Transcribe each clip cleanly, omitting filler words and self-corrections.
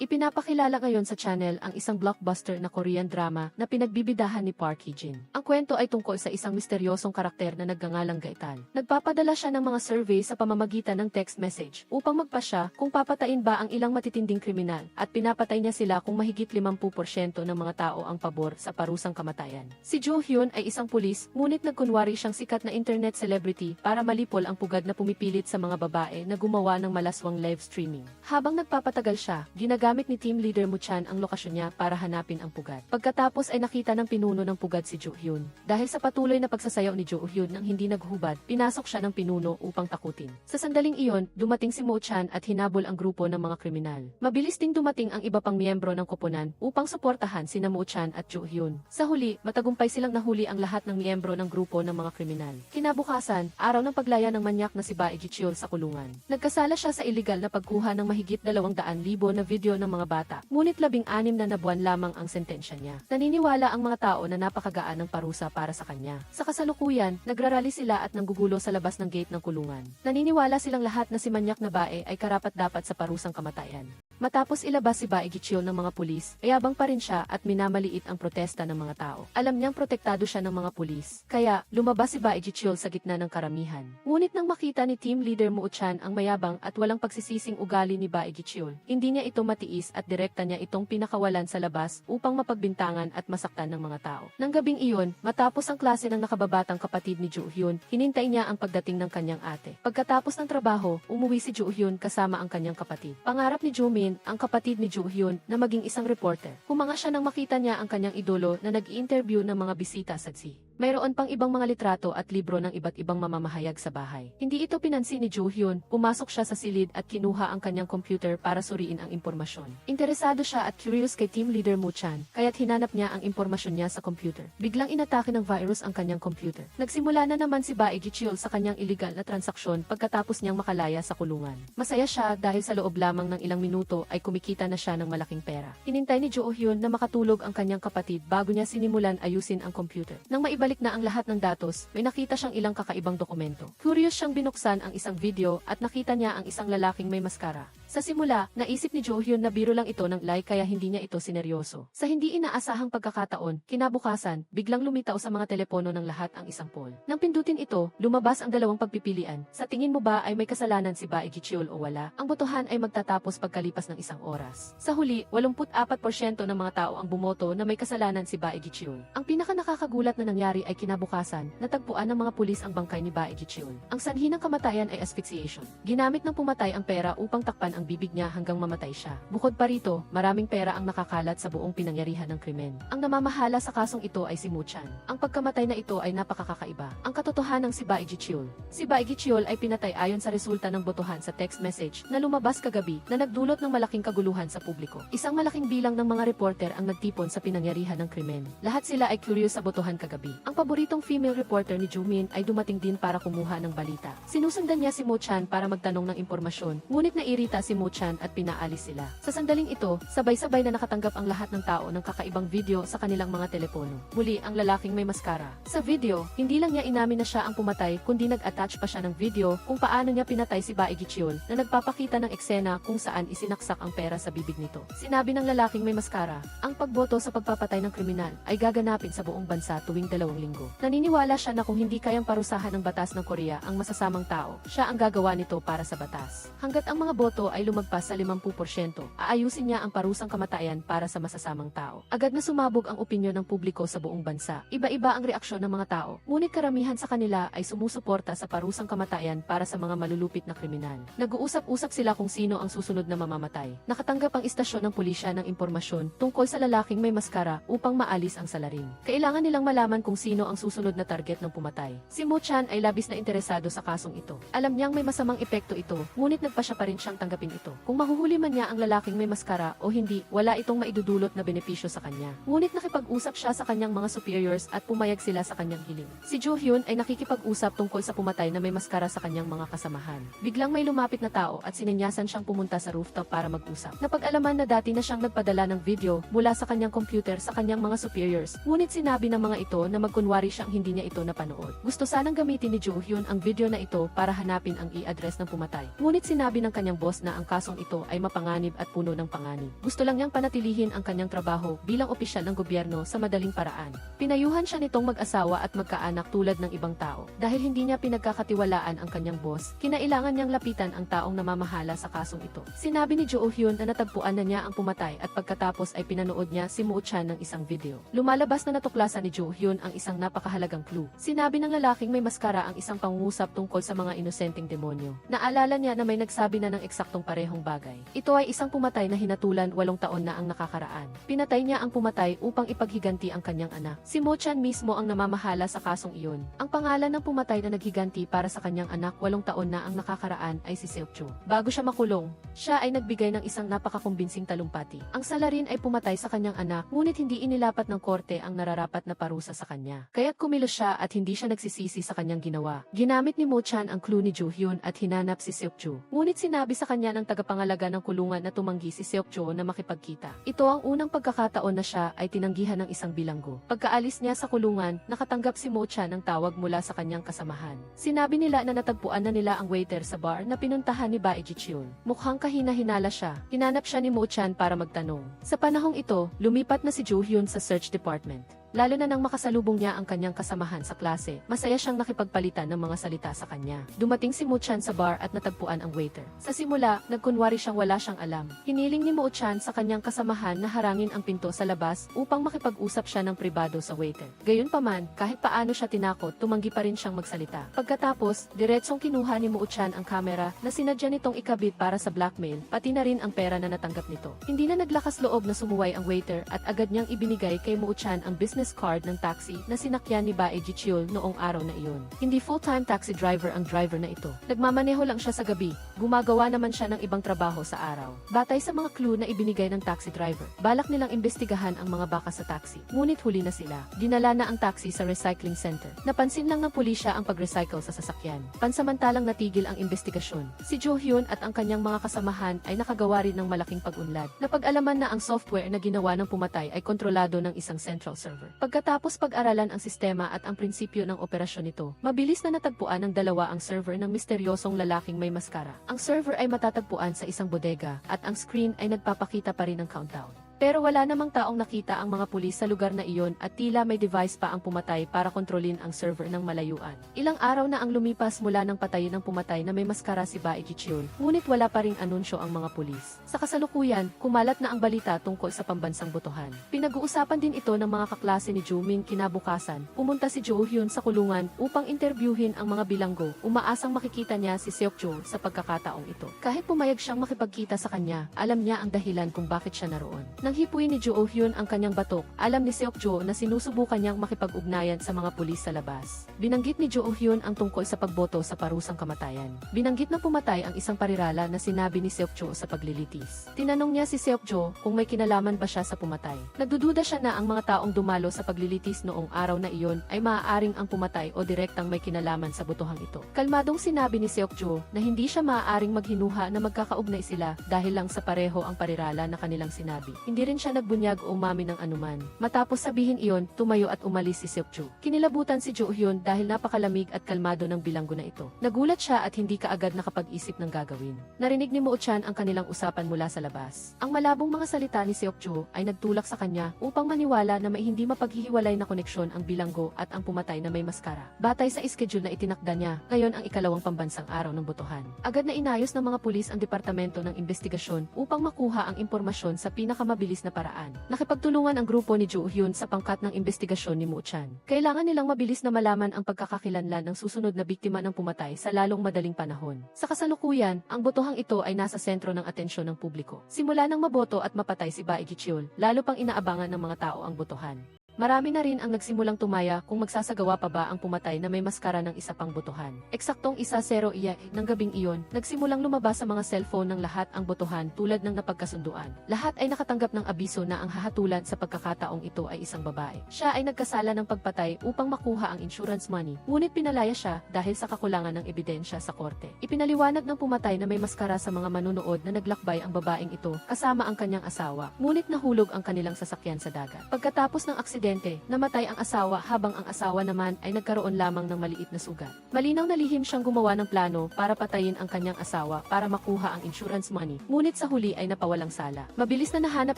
Ipinapakilala ngayon sa channel ang isang blockbuster na Korean drama na pinagbibidahan ni Park Hee-jin. Ang kwento ay tungkol sa isang misteryosong karakter na nagngangalang Gaetan. Nagpapadala siya ng mga survey sa pamamagitan ng text message upang magpasya kung papatayin ba ang ilang matitinding kriminal at pinapatay niya sila kung mahigit 50% ng mga tao ang pabor sa parusang kamatayan. Si Jo Hyun ay isang pulis, ngunit nagkunwari siyang sikat na internet celebrity para malipol ang pugad na pumipilit sa mga babae na gumawa ng malaswang live streaming. Habang nagpapatagal siya, ginagamit ni team leader Mo Chan ang lokasyon niya para hanapin ang pugad. Pagkatapos ay nakita ng pinuno ng pugad si Jo Hyun. Dahil sa patuloy na pagsasayaw ni Jo Hyun nang hindi naghubad, pinasok siya ng pinuno upang takutin. Sa sandaling iyon, dumating si Mo Chan at hinabol ang grupo ng mga kriminal. Mabilis ding dumating ang iba pang miyembro ng koponan upang suportahan sina Mo Chan at Jo Hyun. Sa huli, matagumpay silang nahuli ang lahat ng miyembro ng grupo ng mga kriminal. Kinabukasan, araw ng paglaya ng manyak na si Bae Ji-cheol sa kulungan. Nagkasala siya sa iligal na pagkuha ng mahigit 200,000 na video ng mga bata, ngunit 16 na buwan lamang ang sentensya niya. Naniniwala ang mga tao na napakagaan ng parusa para sa kanya. Sa kasalukuyan, nagrarally sila at nanggugulo sa labas ng gate ng kulungan. Naniniwala silang lahat na si manyak na bae ay karapat-dapat sa parusang kamatayan. Matapos ilabas si Bae Ji-cheol ng mga pulis, ayabang pa rin siya at minamaliit ang protesta ng mga tao. Alam niyang protektado siya ng mga pulis, kaya lumabas si Bae Ji-cheol sa gitna ng karamihan. Ngunit nang makita ni team leader Mo Chan ang mayabang at walang pagsisising ugali ni Bae Ji-cheol, hindi niya ito matiis at direkta niya itong pinakawalan sa labas upang mapagbintangan at masaktan ng mga tao. Nang gabing iyon, matapos ang klase ng nakababatang kapatid ni Jo Hyun, hinintay niya ang pagdating ng kanyang ate. Pagkatapos ng trabaho, umuwi si Jo Hyun kasama ang kanyang kapatid. Pangarap ni Jo Min, ang kapatid ni Jo Hyun, na maging isang reporter. Humanga siya nang makita niya ang kanyang idolo na nag-i-interview ng mga bisita sa Tsi. Mayroon pang ibang mga litrato at libro ng iba't ibang mamamahayag sa bahay. Hindi ito pinansin ni Jo Hyun, pumasok siya sa silid at kinuha ang kanyang computer para suriin ang impormasyon. Interesado siya at curious kay team leader Mo Chan, kaya't hinanap niya ang impormasyon niya sa computer. Biglang inatake ng virus ang kanyang computer. Nagsimula na naman si Bae Ji-cheol sa kanyang illegal na transaksyon pagkatapos niyang makalaya sa kulungan. Masaya siya dahil sa loob lamang ng ilang minuto ay kumikita na siya ng malaking pera. Hinintay ni Jo Hyun na makatulog ang kanyang kapatid bago niya sinimulan ayusin ang computer. Nang maibalik na ang lahat ng datos, may nakita siyang ilang kakaibang dokumento. Curious siyang binuksan ang isang video at nakita niya ang isang lalaking may maskara. Sa simula, naisip ni Jo Hyun na biro lang ito ng lie kaya hindi niya ito sineryoso. Sa hindi inaasahang pagkakataon, kinabukasan, biglang lumitaw sa mga telepono ng lahat ang isang poll. Nang pindutin ito, lumabas ang dalawang pagpipilian. Sa tingin mo ba ay may kasalanan si Bae Ji-cheol o wala? Ang botohan ay magtatapos pagkalipas ng isang oras. Sa huli, 84% ng mga tao ang bumoto na may kasalanan si Bae Ji-cheol. Ang pinaka nakakagulat na nangyari ay kinabukasan, natagpuan ng mga pulis ang bangkay ni Bae Ji-cheol. Ang sanhi ng kamatayan ay asphyxiation. Ginamit ng pumatay ang pera upang takpan ang bibig niya hanggang mamatay siya. Bukod pa rito, maraming pera ang nakakalat sa buong pinangyarihan ng krimen. Ang namamahala sa kasong ito ay si Mo Chan. Ang pagkamatay na ito ay napakakakaiba. Ang katotohanan ng si Bae Ji-cheol. Si Bae Ji-cheol ay pinatay ayon sa resulta ng botohan sa text message na lumabas kagabi na nagdulot ng malaking kaguluhan sa publiko. Isang malaking bilang ng mga reporter ang nagtipon sa pinangyarihan ng krimen. Lahat sila ay curious sa botohan kagabi. Ang paboritong female reporter ni Jo Min ay dumating din para kumuha ng balita. Sinusundan niya si Mo Chan para magtanong ng impormasyon, ngunit nairita si Mo Chan at pinaalis sila. Sa sandaling ito, sabay-sabay na nakatanggap ang lahat ng tao ng kakaibang video sa kanilang mga telepono. Muli ang lalaking may maskara. Sa video, hindi lang niya inamin na siya ang pumatay kundi nag-attach pa siya ng video kung paano niya pinatay si Bae Ji-cheol na nagpapakita ng eksena kung saan isinaksak ang pera sa bibig nito. Sinabi ng lalaking may maskara, ang pagboto sa pagpapatay ng kriminal ay gaganapin sa buong bansa tuwing 2 linggo. Naniniwala siya na kung hindi kayang parusahan ng batas ng Korea ang masasamang tao, siya ang gagawa nito para sa batas. Hanggat ang mga boto ay lumagpas sa 50%, aayusin niya ang parusang kamatayan para sa masasamang tao. Agad na sumabog ang opinyon ng publiko sa buong bansa. Iba-iba ang reaksyon ng mga tao, ngunit karamihan sa kanila ay sumusuporta sa parusang kamatayan para sa mga malulupit na kriminal. Nag-uusap-usap sila kung sino ang susunod na mamamatay. Nakatanggap ang istasyon ng pulisya ng impormasyon tungkol sa lalaking may maskara upang maalis ang salarin. Kailangan nilang malaman kung sino ang susunod na target ng pumatay. Si Mo Chan ay labis na interesado sa kasong ito. Alam niyang may masamang epekto ito, ngunit nagpasya pa rin siyang tanggapin ito. Kung mahuhuli man niya ang lalaking may maskara o hindi, wala itong maidudulot na benepisyo sa kanya. Ngunit nakipag-usap siya sa kanyang mga superiors at pumayag sila sa kanyang hiling. Si Jo Hyun ay nakikipag-usap tungkol sa pumatay na may maskara sa kanyang mga kasamahan. Biglang may lumapit na tao at sinenyasan siyang pumunta sa rooftop para mag-usap. Napag-alaman na dati na siyang nagpadala ng video mula sa kanyang computer sa kanyang mga superiors, ngunit sinabi ng mga ito na magkunwari siyang hindi niya ito napanood. Gusto sanang gamitin ni Jo Hyun ang video na ito para hanapin ang i-address ng pumatay. Ngunit sinabi ng kanyang boss na ang kasong ito ay mapanganib at puno ng panganib. Gusto lang niyang panatilihin ang kanyang trabaho bilang opisyal ng gobyerno sa madaling paraan. Pinayuhan siya nitong mag-asawa at magkaanak tulad ng ibang tao. Dahil hindi niya pinagkakatiwalaan ang kanyang boss, kinailangan niyang lapitan ang taong namamahala sa kasong ito. Sinabi ni Jo Hyun na natagpuan na niya ang pumatay at pagkatapos ay pinanood niya si Moo Chan ng isang video. Lumalabas na natuklasan ni Jo Hyun ang isang napakahalagang clue. Sinabi ng lalaking may maskara ang isang pangungusap tungkol sa mga inosenteng demonyo. Naalala niya na may nagsabi na ng eksaktong parehong bagay. Ito ay isang pumatay na hinatulan 8 taon na ang nakakaraan. Pinatay niya ang pumatay upang ipaghiganti ang kanyang anak. Si Moo Chan mismo ang namamahala sa kasong iyon. Ang pangalan ng pumatay na naghiganti para sa kanyang anak 8 taon na ang nakakaraan ay si Seok-Cho. Bago siya makulong, siya ay nagbigay ng isang napakakumbinsing talumpati. Ang salarin ay pumatay sa kanyang anak, ngunit hindi inilapat ng korte ang nararapat na parusa sa kanya. Kaya't kumilos siya at hindi siya nagsisisi sa kanyang ginawa. Ginamit ni Moo Chan ang clue ni Jo Hyun at hinanap si Seok-Cho. Ngunit sinabi sa kanya ng tagapangalaga ng kulungan na tumanggi si Seok-Cho na makipagkita. Ito ang unang pagkakataon na siya ay tinanggihan ng isang bilanggo. Pagkaalis niya sa kulungan, nakatanggap si Moo Chan ng tawag mula sa kanyang kasamahan. Sinabi nila na natagpuan na nila ang waiter sa bar na pinuntahan ni Bae Ji-cheol. Mukhang kahina-hinala siya. Hinanap siya ni Moo Chan para magtanong. Sa panahong ito, lumipat na si Jo Hyun sa search department. Lalo na nang makasalubong niya ang kanyang kasamahan sa klase, masaya siyang nakipagpalitan ng mga salita sa kanya. Dumating si Moo Chan sa bar at natagpuan ang waiter. Sa simula, nagkunwari siyang wala siyang alam. Hiniling ni Moo Chan sa kanyang kasamahan na harangin ang pinto sa labas upang makipag-usap siya ng pribado sa waiter. Gayunpaman, kahit paano siya tinakot, tumanggi pa rin siyang magsalita. Pagkatapos, diretsong kinuha ni Moo Chan ang kamera na sinadya nitong ikabit para sa blackmail, pati na rin ang pera na natanggap nito. Hindi na naglakas loob na sumuway ang waiter at agad niyang ibinigay kay Moo Chan ang business card ng taxi na sinakyan ni Bae Ji-cheol noong araw na iyon. Hindi full-time taxi driver ang driver na ito. Nagmamaneho lang siya sa gabi. Gumagawa naman siya ng ibang trabaho sa araw. Batay sa mga clue na ibinigay ng taxi driver, balak nilang imbestigahan ang mga baka sa taxi. Ngunit huli na sila. Dinala na ang taxi sa recycling center. Napansin lang ng pulisya ang pag-recycle sa sasakyan. Pansamantalang natigil ang investigasyon. Si Jo Hyun at ang kanyang mga kasamahan ay nakagawa rin ng malaking pag-unlad. Napag-alaman na ang software na ginawa ng pumatay ay kontrolado ng isang central server. Pagkatapos pag-aralan ang sistema at ang prinsipyo ng operasyon nito, mabilis na natagpuan ng dalawa ang server ng misteryosong lalaking may maskara. Ang server ay matatagpuan sa isang bodega, at ang screen ay nagpapakita pa rin ng countdown. Pero wala namang taong nakita ang mga pulis sa lugar na iyon at tila may device pa ang pumatay para kontrolin ang server ng malayuan. Ilang araw na ang lumipas mula ng patayin ng pumatay na may maskara si Bae Ji-cheol, ngunit wala pa ring anunsyo ang mga pulis. Sa kasalukuyan, kumalat na ang balita tungkol sa pambansang botohan. Pinag-uusapan din ito ng mga kaklase ni Jo Min kinabukasan. Pumunta si Jo Hyun sa kulungan upang interviewin ang mga bilanggo. Umaasang makikita niya si Seok-Cho sa pagkakataong ito. Kahit pumayag siyang makipagkita sa kanya, alam niya ang dahilan kung bakit siya naroon. Nang hipuin ni Jo Hyun ang kanyang batok, alam ni Seok-Cho na sinusubukan niyang makipag-ugnayan sa mga pulis sa labas. Binanggit ni Jo Hyun ang tungkol sa pagboto sa parusang kamatayan. Binanggit na pumatay ang isang parirala na sinabi ni Seok-Cho sa paglilitis. Tinanong niya si Seok-Cho kung may kinalaman ba siya sa pumatay. Nagdududa siya na ang mga taong dumalo sa paglilitis noong araw na iyon ay maaaring ang pumatay o direktang may kinalaman sa botohang ito. Kalmadong sinabi ni Seok-Cho na hindi siya maaaring maghinuha na magkakaugnay sila dahil lang sa pareho ang parirala na kanilang sinabi. Hindi rin siya nagbunyag o umamin ng anuman. Matapos sabihin iyon, tumayo at umalis si Seok-Cho. Kinilabutan si Jo Hyun dahil napakalamig at kalmado ng bilanggo na ito. Nagulat siya at hindi kaagad nakapag-isip ng gagawin. Narinig ni Moo Chan ang kanilang usapan mula sa labas. Ang malabong mga salita ni Seok-Cho ay nagtulak sa kanya upang maniwala na may hindi mapaghihiwalay na koneksyon ang bilanggo at ang pumatay na may maskara. Batay sa schedule na itinakda niya, ngayon ang ikalawang pambansang araw ng botohan. Agad na inayos ng mga pulis ang departamento ng investigasyon upang makuha ang impormasyon sa pinakamabilis na paraan. Nakipagtulungan ang grupo ni Jo Hyun sa pangkat ng investigasyon ni Moo Chan. Kailangan nilang mabilis na malaman ang pagkakakilanlan ng susunod na biktima ng pumatay sa lalong madaling panahon. Sa kasalukuyan, ang botohang ito ay nasa sentro ng atensyon ng publiko. Simula nang maboto at mapatay si Bae Ji-cheol, lalo pang inaabangan ng mga tao ang botohan. Marami na rin ang nagsimulang tumaya kung magsasagawa pa ba ang pumatay na may maskara ng isa pang botohan. Eksaktong 1:0 iya ng gabing iyon, nagsimulang lumabas sa mga cellphone ng lahat ang botohan tulad ng napagkasunduan. Lahat ay nakatanggap ng abiso na ang hahatulan sa pagkakataong ito ay isang babae. Siya ay nagkasala ng pagpatay upang makuha ang insurance money, ngunit pinalaya siya dahil sa kakulangan ng ebidensya sa korte. Ipinaliwanag ng pumatay na may maskara sa mga manunood na naglakbay ang babaeng ito kasama ang kanyang asawa, ngunit nahulog ang kanilang sasakyan sa dagat. Pagkatapos ng aksidente, aksidente, namatay ang asawa habang ang asawa naman ay nagkaroon lamang ng maliit na sugat. Malinaw na lihim siyang gumawa ng plano para patayin ang kanyang asawa para makuha ang insurance money, ngunit sa huli ay napawalang sala. Mabilis na nahanap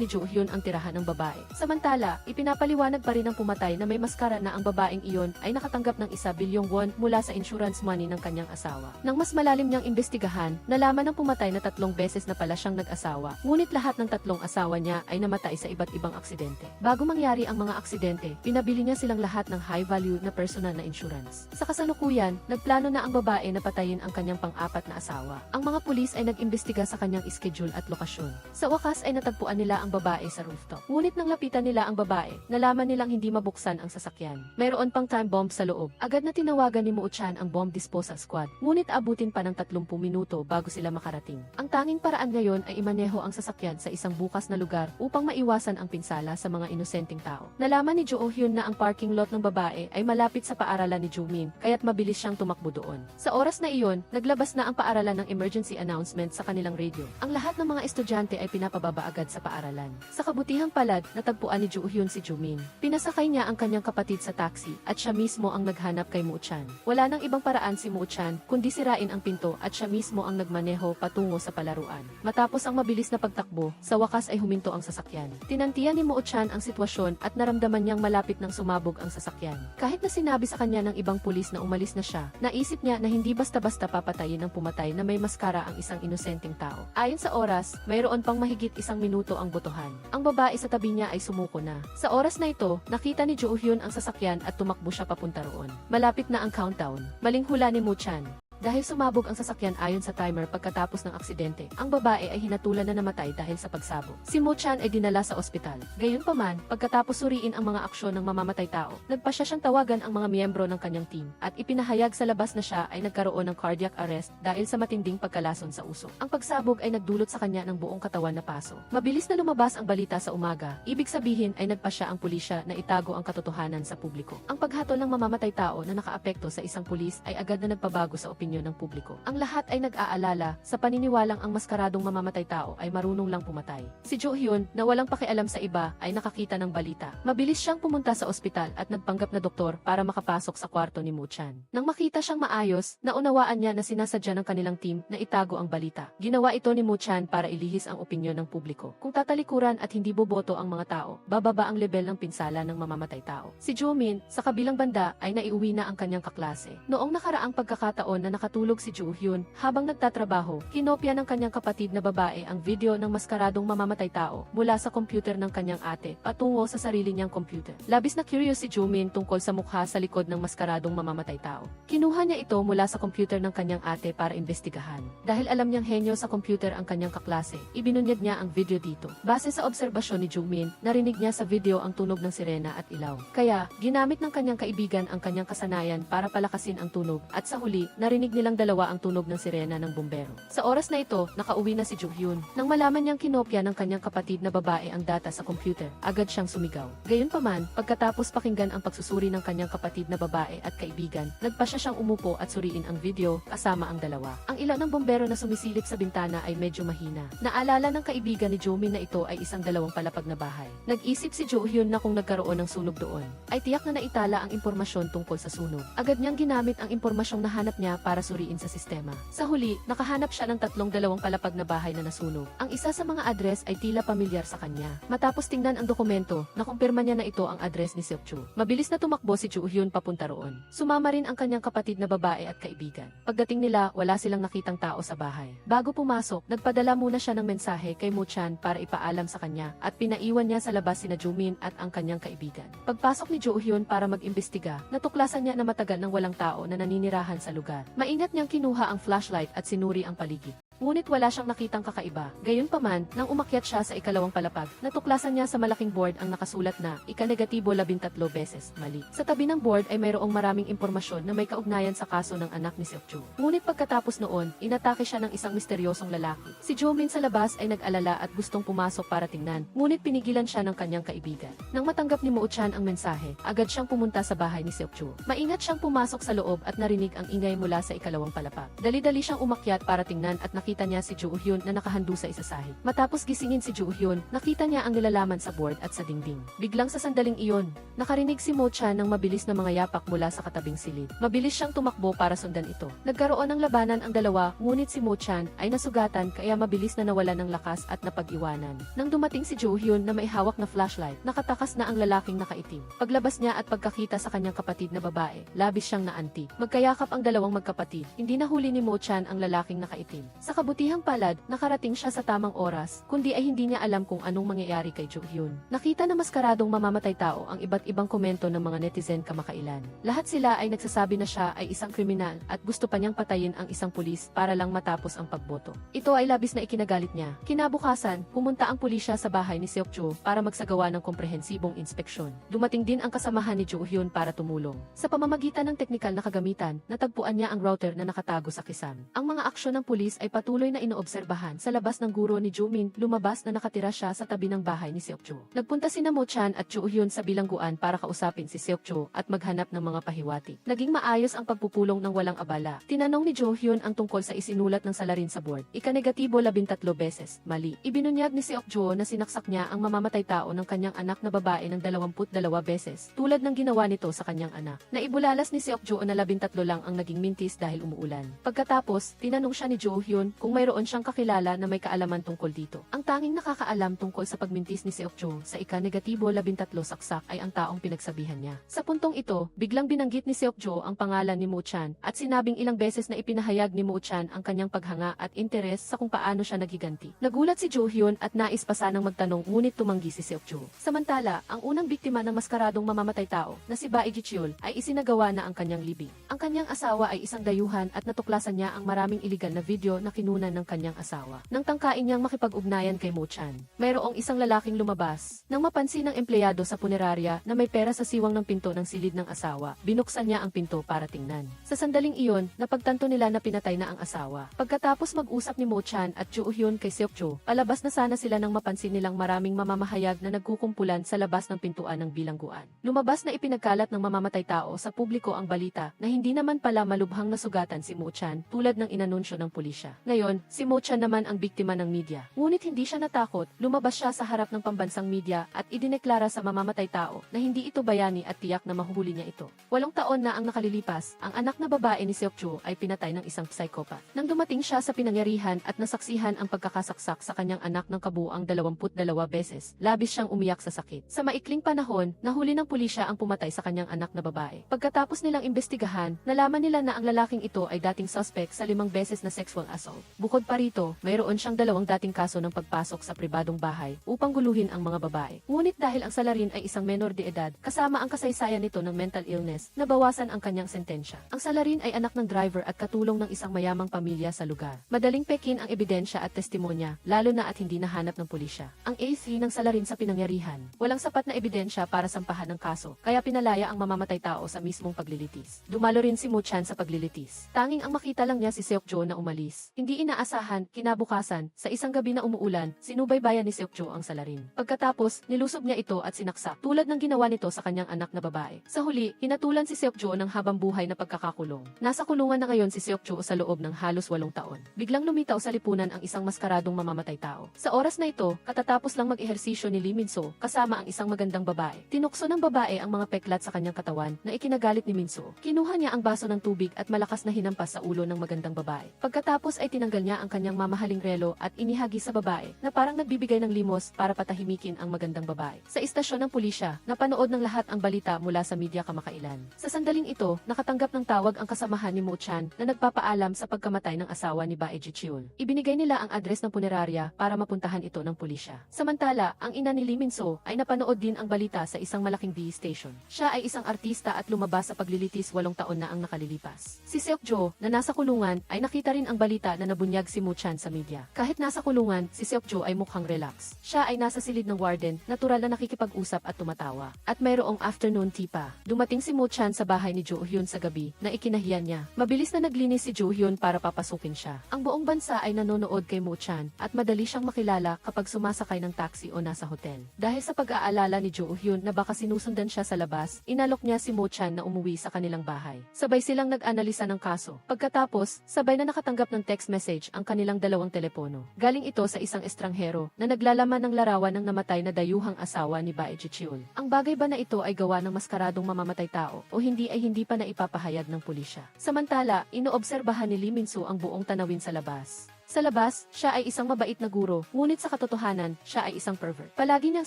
ni Jo Hyun ang tirahan ng babae. Samantala, ipinapaliwanag pa rin ng pumatay na may maskara na ang babaeng iyon ay nakatanggap ng 1 bilyong won mula sa insurance money ng kanyang asawa. Nang mas malalim niyang imbestigahan, nalaman ng pumatay na 3 beses na pala siyang nag-asawa, ngunit lahat ng 3 asawa niya ay namatay sa iba't ibang aksidente. Bago mangyari ang mga aksidente, pinabili niya silang lahat ng high value na personal na insurance. Sa kasalukuyan, nagplano na ang babae na patayin ang kanyang pang-4 na asawa. Ang mga pulis ay nag-imbestiga sa kanyang schedule at lokasyon. Sa wakas ay natagpuan nila ang babae sa rooftop. Ngunit nang lapitan nila ang babae, nalaman nilang hindi mabuksan ang sasakyan. Mayroon pang time bomb sa loob. Agad na tinawagan ni Moo Chan ang bomb disposal squad, ngunit abutin pa ng 30 minuto bago sila makarating. Ang tanging paraan ngayon ay imaneho ang sasakyan sa isang bukas na lugar upang maiwasan ang pinsala sa mga inosenteng tao. Nalaman ni Jo Hyun na ang parking lot ng babae ay malapit sa paaralan ni Jo Min, kaya't mabilis siyang tumakbo doon. Sa oras na iyon, naglabas na ang paaralan ng emergency announcement sa kanilang radio. Ang lahat ng mga estudyante ay pinapababa agad sa paaralan. Sa kabutihang palad, natagpuan ni Jo Hyun si Jo Min. Pinasakay niya ang kanyang kapatid sa taxi at siya mismo ang naghanap kay Moo Chan. Wala nang ibang paraan si Moo Chan kundi sirain ang pinto at siya mismo ang nagmaneho patungo sa palaruan. Matapos ang mabilis na pagtakbo, sa wakas ay huminto ang sasakyan. Tinantiyan ni Moo Chan ang sitwasyon at naramdaman niyang malapit nang sumabog ang sasakyan. Kahit na sinabi sa kanya ng ibang pulis na umalis na siya, naisip niya na hindi basta-basta papatayin ng pumatay na may maskara ang isang inosenteng tao. Ayon sa oras, mayroon pang mahigit 1 minuto ang botohan. Ang babae sa tabi niya ay sumuko na. Sa oras na ito, nakita ni Jo Hyun ang sasakyan at tumakbo siya papunta roon. Malapit na ang countdown. Maling hula ni Moo Chan. Dahil sumabog ang sasakyan ayon sa timer pagkatapos ng aksidente, ang babae ay hinatulan na namatay dahil sa pagsabog. Si Moo Chan ay dinala sa ospital. Gayunpaman, pagkatapos suriin ang mga aksyon ng mamamatay tao, nagpasya siyang tawagan ang mga miyembro ng kanyang team at ipinahayag sa labas na siya ay nagkaroon ng cardiac arrest dahil sa matinding pagkalason sa uso. Ang pagsabog ay nagdulot sa kanya ng buong katawan na paso. Mabilis na lumabas ang balita sa umaga, ibig sabihin ay nagpasya ang pulisya na itago ang katotohanan sa publiko. Ang paghatol ng mamamatay tao na nakaapekto sa isang pulis ay agad na nagpabago sa opinyon ng publiko. Ang lahat ay nag-aalala sa paniniwalang ang maskaradong mamamatay tao ay marunong lang pumatay. Si Jo Hyun, na walang pakialam sa iba, ay nakakita ng balita. Mabilis siyang pumunta sa ospital at nagpanggap na doktor para makapasok sa kwarto ni Moo Chan. Nang makita siyang maayos, naunawaan niya na sinasadya ng kanilang team na itago ang balita. Ginawa ito ni Moo Chan para ilihis ang opinyon ng publiko. Kung tatalikuran at hindi boboto ang mga tao, bababa ang level ng pinsala ng mamamatay tao. Si Jo Min, sa kabilang banda, ay naiuwi na ang kanyang kaklase. Noong nakaraang pagkakataon na nakatulog si Jo Hyun, habang nagtatrabaho, kinopya ng kanyang kapatid na babae ang video ng maskaradong mamamatay tao mula sa computer ng kanyang ate patungo sa sarili niyang computer. Labis na curious si Jo Min tungkol sa mukha sa likod ng maskaradong mamamatay tao. Kinuha niya ito mula sa computer ng kanyang ate para imbestigahan. Dahil alam niyang henyo sa computer ang kanyang kaklase, ibinunyag niya ang video dito. Base sa obserbasyon ni Jo Min, narinig niya sa video ang tunog ng sirena at ilaw. Kaya, ginamit ng kanyang kaibigan ang kanyang kasanayan para palakasin ang tunog at sa huli, narinig nilang dalawa ang tunog ng sirena ng bumbero. Sa oras na ito, nakauwi na si Jo Hyun. Nang malaman niyang kinopya ng kanyang kapatid na babae ang data sa computer, agad siyang sumigaw. Gayunpaman, pagkatapos pakinggan ang pagsusuri ng kanyang kapatid na babae at kaibigan, nagpasya siyang umupo at suriin ang video kasama ang dalawa. Ang ilaw ng bumbero na sumisilip sa bintana ay medyo mahina. Naalala ng kaibigan ni Jo Min na ito ay isang 2 palapag na bahay. Nag-isip si Jo Hyun na kung nagkaroon ng sunog doon, ay tiyak na naitala ang impormasyon tungkol sa sunog. Agad niyang ginamit ang impormasyong nahanap niya para suriin sa sistema. Sa huli, nakahanap siya ng 3 palapag na bahay na nasunog. Ang isa sa mga address ay tila pamilyar sa kanya. Matapos tingnan ang dokumento, nakumpirma niya na ito ang address ni Seok-chu. Mabilis na tumakbo si Jo Hyun papunta roon. Sumama rin ang kanyang kapatid na babae at kaibigan. Pagdating nila, wala silang nakitang tao sa bahay. Bago pumasok, nagpadala muna siya ng mensahe kay Moo Chan para ipaalam sa kanya at pinaiwan niya sa labas sina Jo Min at ang kanyang kaibigan. Pagpasok ni Jo Hyun para mag-imbestiga, natuklasan niya na matagal nang walang tao na naninirahan sa lugar. Maingat niyang kinuha ang flashlight at sinuri ang paligid. Ngunit wala siyang nakitang kakaiba. Gayunpaman, nang umakyat siya sa ikalawang palapag, natuklasan niya sa malaking board ang nakasulat na ika-negatibo 13 beses, mali. Sa tabi ng board ay mayroong maraming impormasyon na may kaugnayan sa kaso ng anak ni Seok-chu. Ngunit pagkatapos noon, inatake siya ng isang misteryosong lalaki. Si Jo Min sa labas ay nag-alala at gustong pumasok para tingnan, ngunit pinigilan siya ng kanyang kaibigan. Nang matanggap ni Moo Chan ang mensahe, agad siyang pumunta sa bahay ni Seok-chu. Maingat siyang pumasok sa loob at narinig ang ingay mula sa ikalawang palapag. Dali-dali siyang umakyat para tingnan at nakita nakita niya si Jo Hyun na nakahando sa isa sahig. Matapos gisingin si Jo Hyun, nakita niya ang nilalaman sa board at sa dingding. Biglang sa sandaling iyon, nakarinig si Mo Chan ng mabilis na mga yapak mula sa katabing silid. Mabilis siyang tumakbo para sundan ito. Nagkaroon ng labanan ang dalawa, ngunit si Mo Chan ay nasugatan kaya mabilis na nawalan ng lakas at napag-iwanan. Nang dumating si Jo Hyun na may hawak na flashlight, nakatakas na ang lalaking nakaitim. Paglabas niya at pagkakita sa kanyang kapatid na babae, labis siyang naanti. Magkayakap ang dalawang magkapatid. Hindi nahuli ni Mo Chan ang lalaking nakaitim. Sa kabutihang palad, nakarating siya sa tamang oras, kundi ay hindi niya alam kung anong mangyayari kay Jo Hyun. Nakita na maskaradong mamamatay tao ang iba't ibang komento ng mga netizen kamakailan. Lahat sila ay nagsasabi na siya ay isang kriminal at gusto pa niyang patayin ang isang pulis para lang matapos ang pagboto. Ito ay labis na ikinagalit niya. Kinabukasan, pumunta ang pulisya sa bahay ni Seokjo para magsagawa ng komprehensibong inspeksyon. Dumating din ang kasamahan ni Jo Hyun para tumulong. Sa pamamagitan ng teknikal na kagamitan, natagpuan niya ang router na nakatago sa kisam. Ang mga aksyon ng pulis ay patuloy na inoobserbahan. Sa labas ng guro ni Jo Min, lumabas na nakatira siya sa tabi ng bahay ni Seokjo. Nagpunta sina Mo Chan at Jo Hyun sa bilangguan para kausapin si Seokjo at maghanap ng mga pahiwati. Naging maayos ang pagpupulong ng walang abala. Tinanong ni Jo Hyun ang tungkol sa isinulat ng salarin sa board. Ika-negatibo 13 beses, mali. Ibinunyag ni Seokjo na sinaksak niya ang mamamatay tao ng kanyang anak na babae ng 22 beses, tulad ng ginawa nito sa kanyang anak. Naibulalas ni Seokjo na 13 lang ang naging mintis dahil umuulan. Pagkatapos, tinanong siya ni Jo Hyun kung mayroon siyang kakilala na may kaalaman tungkol dito. Ang tanging nakakaalam tungkol sa pagmintis ni Seokjo sa ika-negatibo 13 saksak ay ang taong pinagsabihan niya. Sa puntong ito, biglang binanggit ni Seokjo ang pangalan ni Mo Chan at sinabing ilang beses na ipinahayag ni Mo Chan ang kanyang paghanga at interes sa kung paano siya nagiganti. Nagulat si Jo Hyun at nais pa sanang magtanong ngunit tumanggi si Seokjo. Samantala, ang unang biktima ng maskaradong mamamatay tao na si Bae Ji-cheol ay isinagawa na ang kanyang libing. Ang kanyang asawa ay isang dayuhan at natuklasan niya ang maraming iligal na video na kinunan ng kanyang asawa. Nang tangkain niyang makipag-ugnayan kay Mo Chan, mayroong isang lalaking lumabas. Nang mapansin ng empleyado sa punerarya na may pera sa siwang ng pinto ng silid ng asawa, binuksan niya ang pinto para tingnan. Sa sandaling iyon, napagtanto nila na pinatay na ang asawa. Pagkatapos mag-usap ni Mo Chan at Jo Hyun kay Seokjo, palabas na sana sila nang mapansin nilang maraming mamamahayag na nagkukumpulan sa labas ng pintuan ng bilangguan. Lumabas na ipinagkalat ng mamamatay tao sa publiko ang balita na hindi naman pala malubhang nasugatan si Mo Chan tulad ng inanunsyo ng pulisya. Ngayon, si Mo Chan naman ang biktima ng media. Ngunit hindi siya natakot, lumabas siya sa harap ng pambansang media at idineklara sa mamamatay tao na hindi ito bayani at tiyak na mahuhuli niya ito. 8 taon na ang nakalilipas, ang anak na babae ni Seokjo ay pinatay ng isang psychopath. Nang dumating siya sa pinangyarihan at nasaksihan ang pagkakasaksak sa kanyang anak ng kabuuang 22 beses, labis siyang umiyak sa sakit. Sa maikling panahon, nahuli ng pulisya ang pumatay sa kanyang anak na babae. Pagkatapos nilang imbestigahan, nalaman nila na ang lalaking ito ay dating suspect sa 5 beses na sexual assault. Bukod pa rito, mayroon siyang 2 dating kaso ng pagpasok sa pribadong bahay upang guluhin ang mga babae. Ngunit dahil ang salarin ay isang menor de edad, kasama ang kasaysayan nito ng mental illness, nabawasan ang kanyang sentensya. Ang salarin ay anak ng driver at katulong ng isang mayamang pamilya sa lugar. Madaling pekin ang ebidensya at testimonya, lalo na at hindi nahanap ng pulisya. Ang A3 ng salarin sa pinangyarihan, walang sapat na ebidensya para sampahan ng kaso, kaya pinalaya ang mamamatay tao sa mismong paglilitis. Dumalo rin si Mo Chan sa paglilitis. Tanging ang makita lang niya si Seokjo na umalis. Hindi inaasahan, kinabukasan, sa isang gabi na umuulan, sinubaybayan ni Seokjo ang salarin. Pagkatapos, nilusob niya ito at sinaksak, tulad ng ginawa nito sa kanyang anak na babae. Sa huli, hinatulan si Seokjo ng habang buhay na pagkakakulong. Nasa kulungan na ngayon si Seokjo sa loob ng halos 8 taon. Biglang lumitaw sa lipunan ang isang maskaradong mamamatay tao. Sa oras na ito, katatapos lang mag-ehersisyo ni Lee Min-soo, kasama ang isang magandang babae. Tinukso ng babae ang mga peklat sa kanyang katawan na ikinagalit ni Min-soo. Kinuha niya ang baso ng tubig at malakas na hinampas sa ulo ng magandang babae. Pagkatapos ay tinanggal niya ang kanyang mamahaling relo at inihagi sa babae na parang nagbibigay ng limos para patahimikin ang magandang babae. Sa istasyon ng pulisya, napanood ng lahat ang balita mula sa media kamakailan. Sa sandaling ito, nakatanggap ng tawag ang kasamahan ni Mo Chan na nagpapaalam sa pagkamatay ng asawa ni Bae Ji-cheol. Ibinigay nila ang address ng punerarya para mapuntahan ito ng pulisya. Samantala, ang ina ni Lee Min-soo ay napanood din ang balita sa isang malaking TV station. Siya ay isang artista at lumabas sa paglilitis 8 taon na ang nakalilipas. Si Seokjo, na nasa kulungan, ay nakita rin ang balita na nabunyag si Mo Chan sa media. Kahit nasa kulungan, si Seokjo ay mukhang relax. Siya ay nasa silid ng warden, natural na nakikipag-usap at tumatawa. At mayroong afternoon tea pa. Dumating si Mo Chan sa bahay ni Jo Hyun sa gabi na ikinahiyan niya. Mabilis na naglinis si Jo Hyun para papasukin siya. Ang buong bansa ay nanonood kay Mo Chan at madali siyang makilala kapag sumasakay ng taxi o nasa hotel. Dahil sa pag-aalala ni Jo Hyun na baka sinusundan siya sa labas, inalok niya si Mo Chan na umuwi sa kanilang bahay. Sabay silang nag-analisa ng kaso. Pagkatapos, sabay na nakatanggap ng text message message ang kanilang dalawang telepono. Galing ito sa isang estranghero na naglalaman ng larawan ng namatay na dayuhang asawa ni Bae Jicheol. Ang bagay ba na ito ay gawa ng maskaradong mamamatay tao o hindi ay hindi pa naipapahayag ng pulisya. Samantala, inoobserbahan ni Lee Min-soo ang buong tanawin sa labas. Sa labas, siya ay isang mabait na guro, ngunit sa katotohanan, siya ay isang pervert. Palagi niyang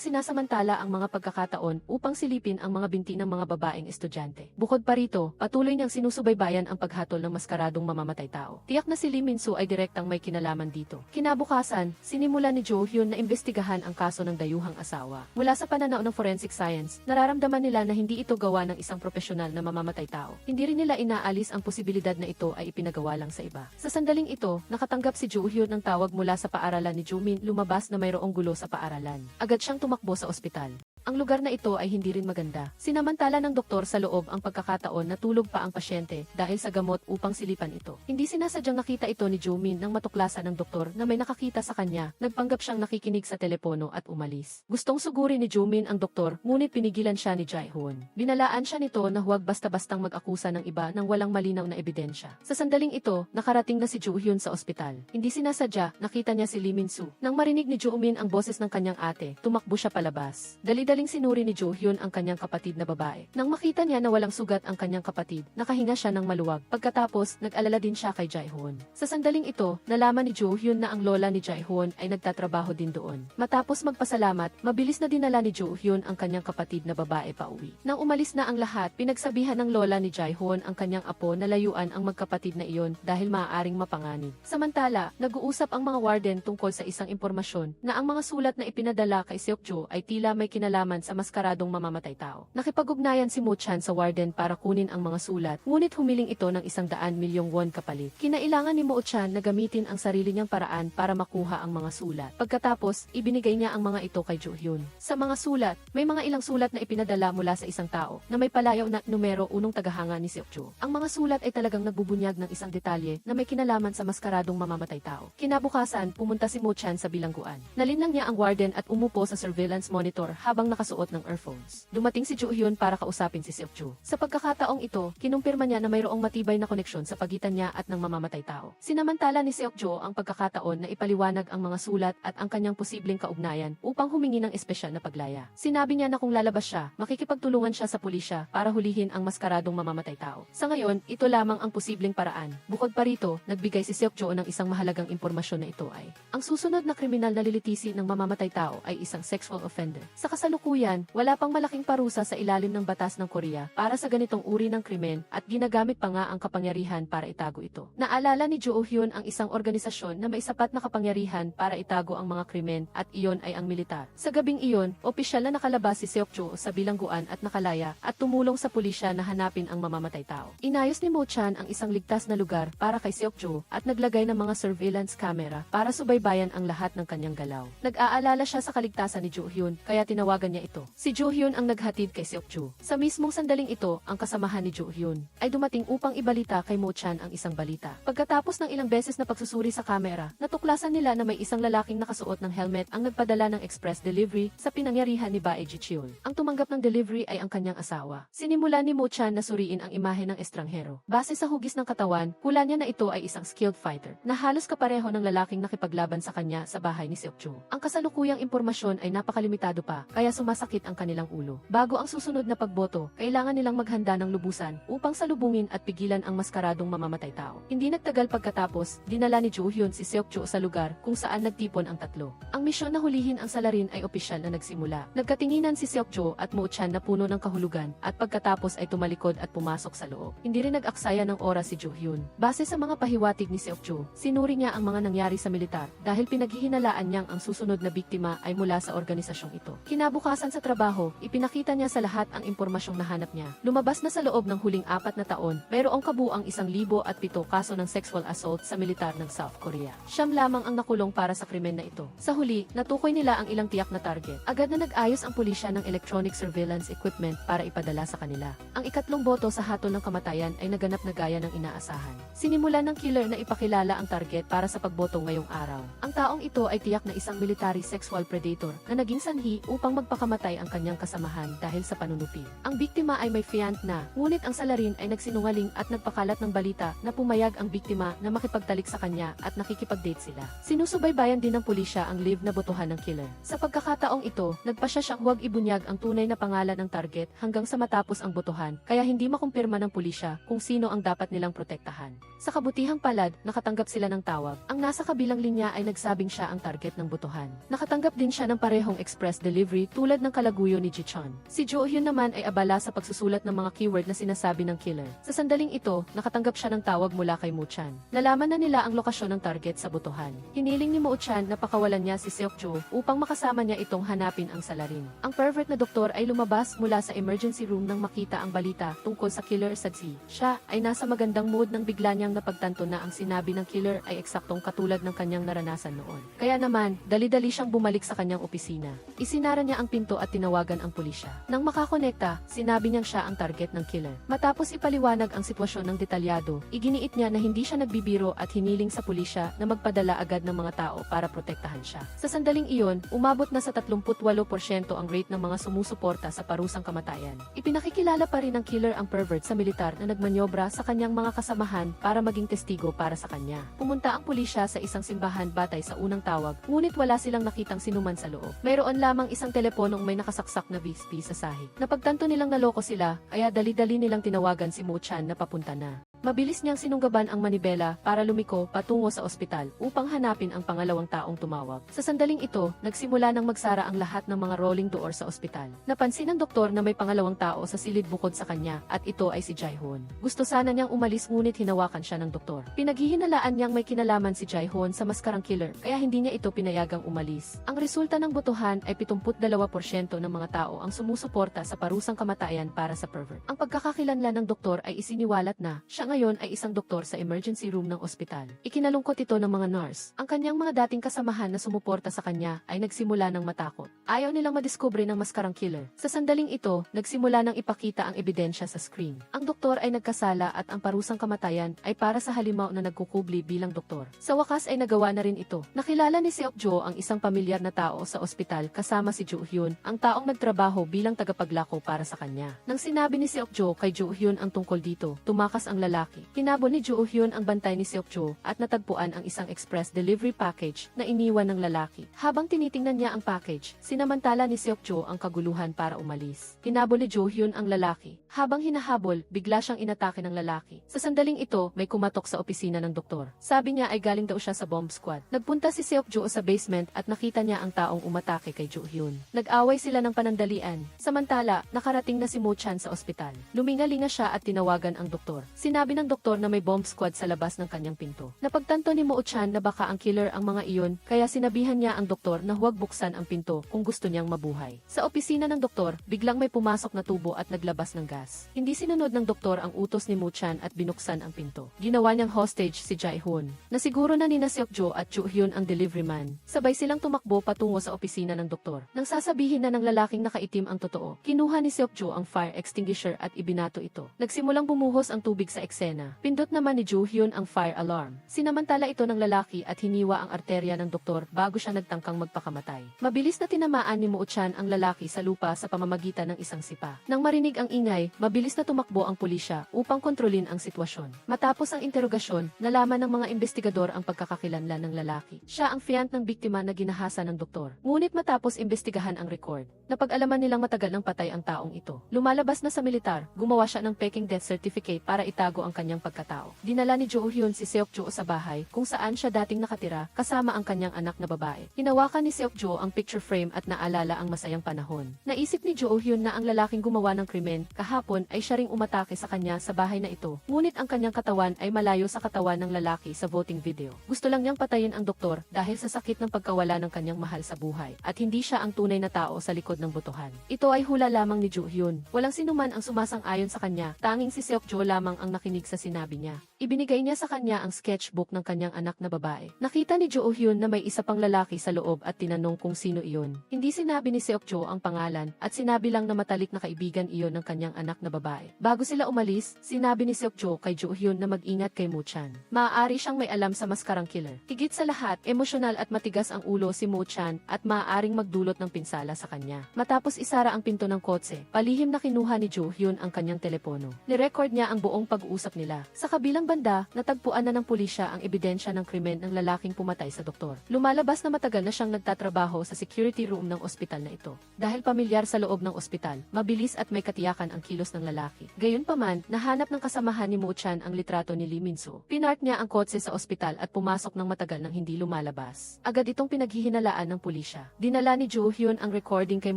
sinasamantala ang mga pagkakataon upang silipin ang mga binti ng mga babaeng estudyante. Bukod pa rito, patuloy niyang sinusubaybayan ang paghatol ng maskaradong mamamatay tao. Tiyak na si Lee Min-soo ay direktang may kinalaman dito. Kinabukasan, sinimula ni Jo Hyun na imbestigahan ang kaso ng dayuhang asawa. Mula sa pananaw ng forensic science, nararamdaman nila na hindi ito gawa ng isang profesional na mamamatay tao. Hindi rin nila inaalis ang posibilidad na ito ay ipinagawa lang sa iba. Sa sandaling ito, nakatanggap si Jo Hyun ng tawag mula sa paaralan ni Jumin, lumabas na mayroong gulo sa paaralan. Agad siyang tumakbo sa ospital. Ang lugar na ito ay hindi rin maganda. Sinamantala ng doktor sa loob ang pagkakataon na tulog pa ang pasyente dahil sa gamot upang silipan ito. Hindi sinasadyang nakita ito ni Jumin nang matuklasan ng doktor na may nakakita sa kanya. Nagpanggap siyang nakikinig sa telepono at umalis. Gustong sugurin ni Jumin ang doktor, ngunit pinigilan siya ni Jae-hoon. Binalaan siya nito na huwag basta-bastang mag-akusa ng iba nang walang malinaw na ebidensya. Sa sandaling ito, nakarating na si Jo Hyun sa ospital. Hindi sinasadya, nakita niya si Lee Min-soo. Nang marinig ni Jumin ang boses ng kanyang ate, tumakbo siya palabas. Daling sinuri ni Jo Hyun ang kanyang kapatid na babae. Nang makita niya na walang sugat ang kanyang kapatid, nakahinga siya ng maluwag. Pagkatapos, nag-alala din siya kay Jae-hoon. Sa sandaling ito, nalaman ni Jo Hyun na ang lola ni Jae-hoon ay nagtatrabaho din doon. Matapos magpasalamat, mabilis na dinala ni Jo Hyun ang kanyang kapatid na babae pauwi. Nang umalis na ang lahat, pinagsabihan ng lola ni Jae-hoon ang kanyang apo na layuan ang magkapatid na iyon dahil maaaring mapanganib. Samantala, nag-uusap ang mga warden tungkol sa isang impormasyon na ang mga sulat na ipinadala kay Seokjo ay tila may kinalaman sa maskaradong mamamatay tao. Nakipag-ugnayan si Mo-chan sa warden para kunin ang mga sulat, ngunit humiling ito ng 100 milyong won kapalit. Kinailangan ni Mo-chan na gamitin ang sarili niyang paraan para makuha ang mga sulat. Pagkatapos, ibinigay niya ang mga ito kay Jo Hyun. Sa mga sulat, may mga ilang sulat na ipinadala mula sa isang tao na may palayaw na numero unong tagahanga ni Seokjo. Ang mga sulat ay talagang nagbubunyag ng isang detalye na may kinalaman sa maskaradong mamamatay tao. Kinabukasan, pumunta si Mo-chan sa bilangguan. Nalinlang niya ang warden at umupo sa surveillance monitor habang nakasuot ng earphones. Dumating si Jo Hyun para kausapin si Seokjo. Sa pagkakataong ito, kinumpirma niya na mayroong matibay na koneksyon sa pagitan niya at ng mamamatay tao. Sinamantala ni Seokjo ang pagkakataon na ipaliwanag ang mga sulat at ang kanyang posibleng kaugnayan upang humingi ng espesyal na paglaya. Sinabi niya na kung lalabas siya, makikipagtulungan siya sa pulisya para hulihin ang maskaradong mamamatay tao. Sa ngayon, ito lamang ang posibleng paraan. Bukod pa rito, nagbigay si Seokjo ng isang mahalagang impormasyon na ito ay ang susunod na kriminal na lilitisi ng mamamatay tao ay isang sexual offender. Sa kasalukuyan, wala pang malaking parusa sa ilalim ng batas ng Korea para sa ganitong uri ng krimen at ginagamit pa nga ang kapangyarihan para itago ito. Naalala ni Jo Hyun ang isang organisasyon na may sapat na kapangyarihan para itago ang mga krimen at iyon ay ang militar. Sa gabing iyon, opisyal na nakalabas si Seokjo sa bilangguan at nakalaya at tumulong sa pulisya na hanapin ang mamamatay tao. Inayos ni Mo-chan ang isang ligtas na lugar para kay Seokjo at naglagay ng mga surveillance camera para subaybayan ang lahat ng kanyang galaw. Nag-aalala siya sa kaligtasan ni Jo Hyun kaya tinawagan niya ito. Si Jo Hyun ang naghatid kay Seokjo. Sa mismong sandaling ito, ang kasamahan ni Jo Hyun ay dumating upang ibalita kay Mo-chan ang isang balita. Pagkatapos ng ilang beses na pagsusuri sa kamera, natuklasan nila na may isang lalaking nakasuot ng helmet ang nagpadala ng express delivery sa pinangyarihan ni Bae Jicheol. Ang tumanggap ng delivery ay ang kanyang asawa. Sinimula ni Mo-chan na suriin ang imahe ng estranghero. Base sa hugis ng katawan, hula niya na ito ay isang skilled fighter na halos kapareho ng lalaking nakipaglaban sa kanya sa bahay ni Seokjo. Ang kasalukuyang impormasyon ay napakalimitado pa, kaya sumasakit ang kanilang ulo. Bago ang susunod na pagboto, kailangan nilang maghanda ng lubusan upang salubungin at pigilan ang maskaradong mamamatay tao. Hindi nagtagal pagkatapos, dinala ni Jo Hyun si Seokjo sa lugar kung saan nagtipon ang tatlo. Ang misyon na hulihin ang salarin ay opisyal na nagsimula. Nagkatinginan si Seokjo at Mo-chan na puno ng kahulugan at pagkatapos ay tumalikod at pumasok sa loob. Hindi rin nag-aksaya ng oras si Jo Hyun. Base sa mga pahiwatig ni Seokjo, sinuri niya ang mga nangyari sa militar dahil pinaghihinalaan niyang ang susunod na biktima ay mula sa organisasyong ito. Kinabukasan sa trabaho, ipinakita niya sa lahat ang impormasyong nahanap niya. Lumabas na sa loob ng huling 4 na taon, mayroong kabuang 1,007 kaso ng sexual assault sa militar ng South Korea. Siyam lamang ang nakulong para sa krimen na ito. Sa huli, natukoy nila ang ilang tiyak na target. Agad na nag-ayos ang pulisya ng electronic surveillance equipment para ipadala sa kanila. Ang ikatlong boto sa hatol ng kamatayan ay naganap na gaya ng inaasahan. Sinimulan ng killer na ipakilala ang target para sa pagboto ngayong araw. Ang taong ito ay tiyak na isang military sexual predator na naging sanhi upang nagpakamatay ang kanyang kasamahan dahil sa panunupi. Ang biktima ay may fiant na, ngunit ang salarin ay nagsinungaling at nagpakalat ng balita na pumayag ang biktima na makipagtalik sa kanya at nakikipag-date sila. Sinusubaybayan din ng pulisya ang live na botohan ng killer. Sa pagkakataong ito, nagpasya siyang huwag ibunyag ang tunay na pangalan ng target hanggang sa matapos ang botohan, kaya hindi makumpirma ng pulisya kung sino ang dapat nilang protektahan. Sa kabutihang palad, nakatanggap sila ng tawag. Ang nasa kabilang linya ay nagsabing siya ang target ng botohan. Nakatanggap din siya ng parehong express delivery tulad ng kalaguyo ni Jichon. Si Jo Hyun naman ay abala sa pagsusulat ng mga keyword na sinasabi ng killer. Sa sandaling ito, nakatanggap siya ng tawag mula kay Mo Chan. Nalaman na nila ang lokasyon ng target sa botohan. Hiniling ni Mo Chan na pakawalan niya si Seok-jo upang makasama niya itong hanapin ang salarin. Ang pervert na doktor ay lumabas mula sa emergency room nang makita ang balita tungkol sa killer sa Z. Siya ay nasa magandang mood nang bigla niyang napagtanto na ang sinabi ng killer ay eksaktong katulad ng kanyang naranasan noon. Kaya naman, dali-dali siyang bumalik sa kanyang opisina. Isinara niya ang pinto at tinawagan ang pulisya. Nang makakonekta, sinabi niyang siya ang target ng killer. Matapos ipaliwanag ang sitwasyon ng detalyado, iginiit niya na hindi siya nagbibiro at hiniling sa pulisya na magpadala agad ng mga tao para protektahan siya. Sa sandaling iyon, umabot na sa 38% ang rate ng mga sumusuporta sa parusang kamatayan. Ipinakikilala pa rin ng killer ang pervert sa militar na nagmanyobra sa kanyang mga kasamahan para maging testigo para sa kanya. Pumunta ang pulisya sa isang simbahan batay sa unang tawag, ngunit wala silang nakitang sinuman sa loob. Mayroon lamang isang teleponong may nakasaksak na VSP sa sahig. Napagtanto nilang naloko sila, kaya dali-dali nilang tinawagan si Mo Chan na papunta na. Mabilis niyang sinunggaban ang manibela para lumiko patungo sa ospital upang hanapin ang pangalawang taong tumawag. Sa sandaling ito, nagsimula nang magsara ang lahat ng mga rolling door sa ospital. Napansin ng doktor na may pangalawang tao sa silid bukod sa kanya at ito ay si Jae-hoon. Gusto sana niyang umalis ngunit hinawakan siya ng doktor. Pinaghihinalaan niyang may kinalaman si Jae-hoon sa maskarang killer kaya hindi niya ito pinayagang umalis. Ang resulta ng botohan ay 72% ng mga tao ang sumusuporta sa parusang kamatayan para sa pervert. Ang pagkakakilanlan ng doktor ay isiniwalat na siya ngayon ay isang doktor sa emergency room ng ospital. Ikinalungkot ito ng mga nurse. Ang kanyang mga dating kasamahan na sumuporta sa kanya ay nagsimula ng matakot. Ayaw nilang madiskubre ng maskarang killer. Sa sandaling ito, nagsimula ng ipakita ang ebidensya sa screen. Ang doktor ay nagkasala at ang parusang kamatayan ay para sa halimaw na nagkukubli bilang doktor. Sa wakas ay nagawa na rin ito. Nakilala ni Seok-jo ang isang pamilyar na tao sa ospital kasama si Jo Hyun, ang taong nagtrabaho bilang tagapaglako para sa kanya. Nang sinabi ni Seok-jo kay Jo Hyun ang tungkol dito, tumakas ang lalaki. Hinabol ni Jo Hyun ang bantay ni Seok-jo at natagpuan ang isang express delivery package na iniwan ng lalaki. Habang tinitingnan niya ang package, sinamantala ni Seok-jo ang kaguluhan para umalis. Hinabol ni Jo Hyun ang lalaki. Habang hinahabol, bigla siyang inatake ng lalaki. Sa sandaling ito, may kumatok sa opisina ng doktor. Sabi niya ay galing daw siya sa bomb squad. Nagpunta si Seok-jo sa basement at nakita niya ang taong umatake kay Jo Hyun. Nag-away sila ng panandalian. Samantala, nakarating na si Mo Chan sa ospital. Lumingalinga siya at tinawagan ang doktor. Sinabi ng doktor na may bomb squad sa labas ng kanyang pinto. Napagtanto ni Mo Chan na baka ang killer ang mga iyon, kaya sinabihan niya ang doktor na huwag buksan ang pinto kung gusto niyang mabuhay. Sa opisina ng doktor, biglang may pumasok na tubo at naglabas ng gas. Hindi sinunod ng doktor ang utos ni Mo Chan at binuksan ang pinto. Ginawa niyang hostage si Jae-hoon. Nasiguro na nina Seok-jo at Jo Hyun ang delivery man. Sabay silang tumakbo patungo sa opisina ng doktor. Nang sasabihin na ng lalaking nakaitim ang totoo, kinuha ni Seok-jo ang fire extinguisher at ibinato ito. Nagsimulang bumuhos ang tubig sa eksena. Pindot naman ni Jo Hyun ang fire alarm. Sinamantala ito ng lalaki at hiniwa ang arterya ng doktor bago siya nagtangkang magpakamatay. Mabilis na tinamaan ni Mo Chan ang lalaki sa lupa sa pamamagitan ng isang sipa. Nang marinig ang ingay, mabilis na tumakbo ang pulisya upang kontrolin ang sitwasyon. Matapos ang interogasyon, nalaman ng mga investigador ang pagkakakilanlan ng lalaki. Siya ang fiant ng biktima na ginahasa ng doktor. Ngunit matapos imbestigahan ang record, napag-alaman nilang matagal nang patay ang taong ito. Lumalabas na sa militar, gumawa siya ng peking death certificate para itago ang kanyang pagkatao. Dinala ni Jo Hyun si Seok-jo sa bahay kung saan siya dating nakatira kasama ang kanyang anak na babae. Hinawakan ni Seok-jo ang picture frame at naalala ang masayang panahon. Naisip ni Jo Hyun na ang lalaking gumawa ng krimen kahapon ay siya ring umatake sa kanya sa bahay na ito. Ngunit ang kanyang katawan ay malayo sa katawan ng lalaki sa voting video. Gusto lang niyang patayin ang doktor dahil sa sakit ng pagkawala ng kanyang mahal sa buhay at hindi siya ang tunay na tao sa likod ng botohan. Ito ay hula lamang ni Jo Hyun. Walang sinuman ang sumasang-ayon sa kanya, tanging si Seok-jo lamang ang nakinig nakikinig sa sinabi niya. Ibinigay niya sa kanya ang sketchbook ng kanyang anak na babae. Nakita ni Jo Hyun na may isa pang lalaki sa loob at tinanong kung sino iyon. Hindi sinabi ni Seokjo ang pangalan at sinabi lang na matalik na kaibigan iyon ng kanyang anak na babae. Bago sila umalis, sinabi ni Seokjo kay Jo Hyun na mag-ingat kay Mo-chan. Maaari siyang may alam sa maskarang killer. Higit sa lahat, emosyonal at matigas ang ulo si Mo-chan at maaaring magdulot ng pinsala sa kanya. Matapos isara ang pinto ng kotse, palihim na kinuha ni Jo Hyun ang kanyang telepono. Nirecord niya ang buong pag-uusap nila. Sa kabilang banda, natagpuan na ng pulisya ang ebidensya ng krimen ng lalaking pumatay sa doktor. Lumalabas na matagal na siyang nagtatrabaho sa security room ng ospital na ito. Dahil pamilyar sa loob ng ospital, mabilis at may katiyakan ang kilos ng lalaki. Gayunpaman, nahanap ng kasamahan ni Mo-chan ang litrato ni Lee Min-soo. Pinark niya ang kotse sa ospital at pumasok ng matagal nang hindi lumalabas. Agad itong pinaghihinalaan ng pulisya. Dinala ni Jo Hyun ang recording kay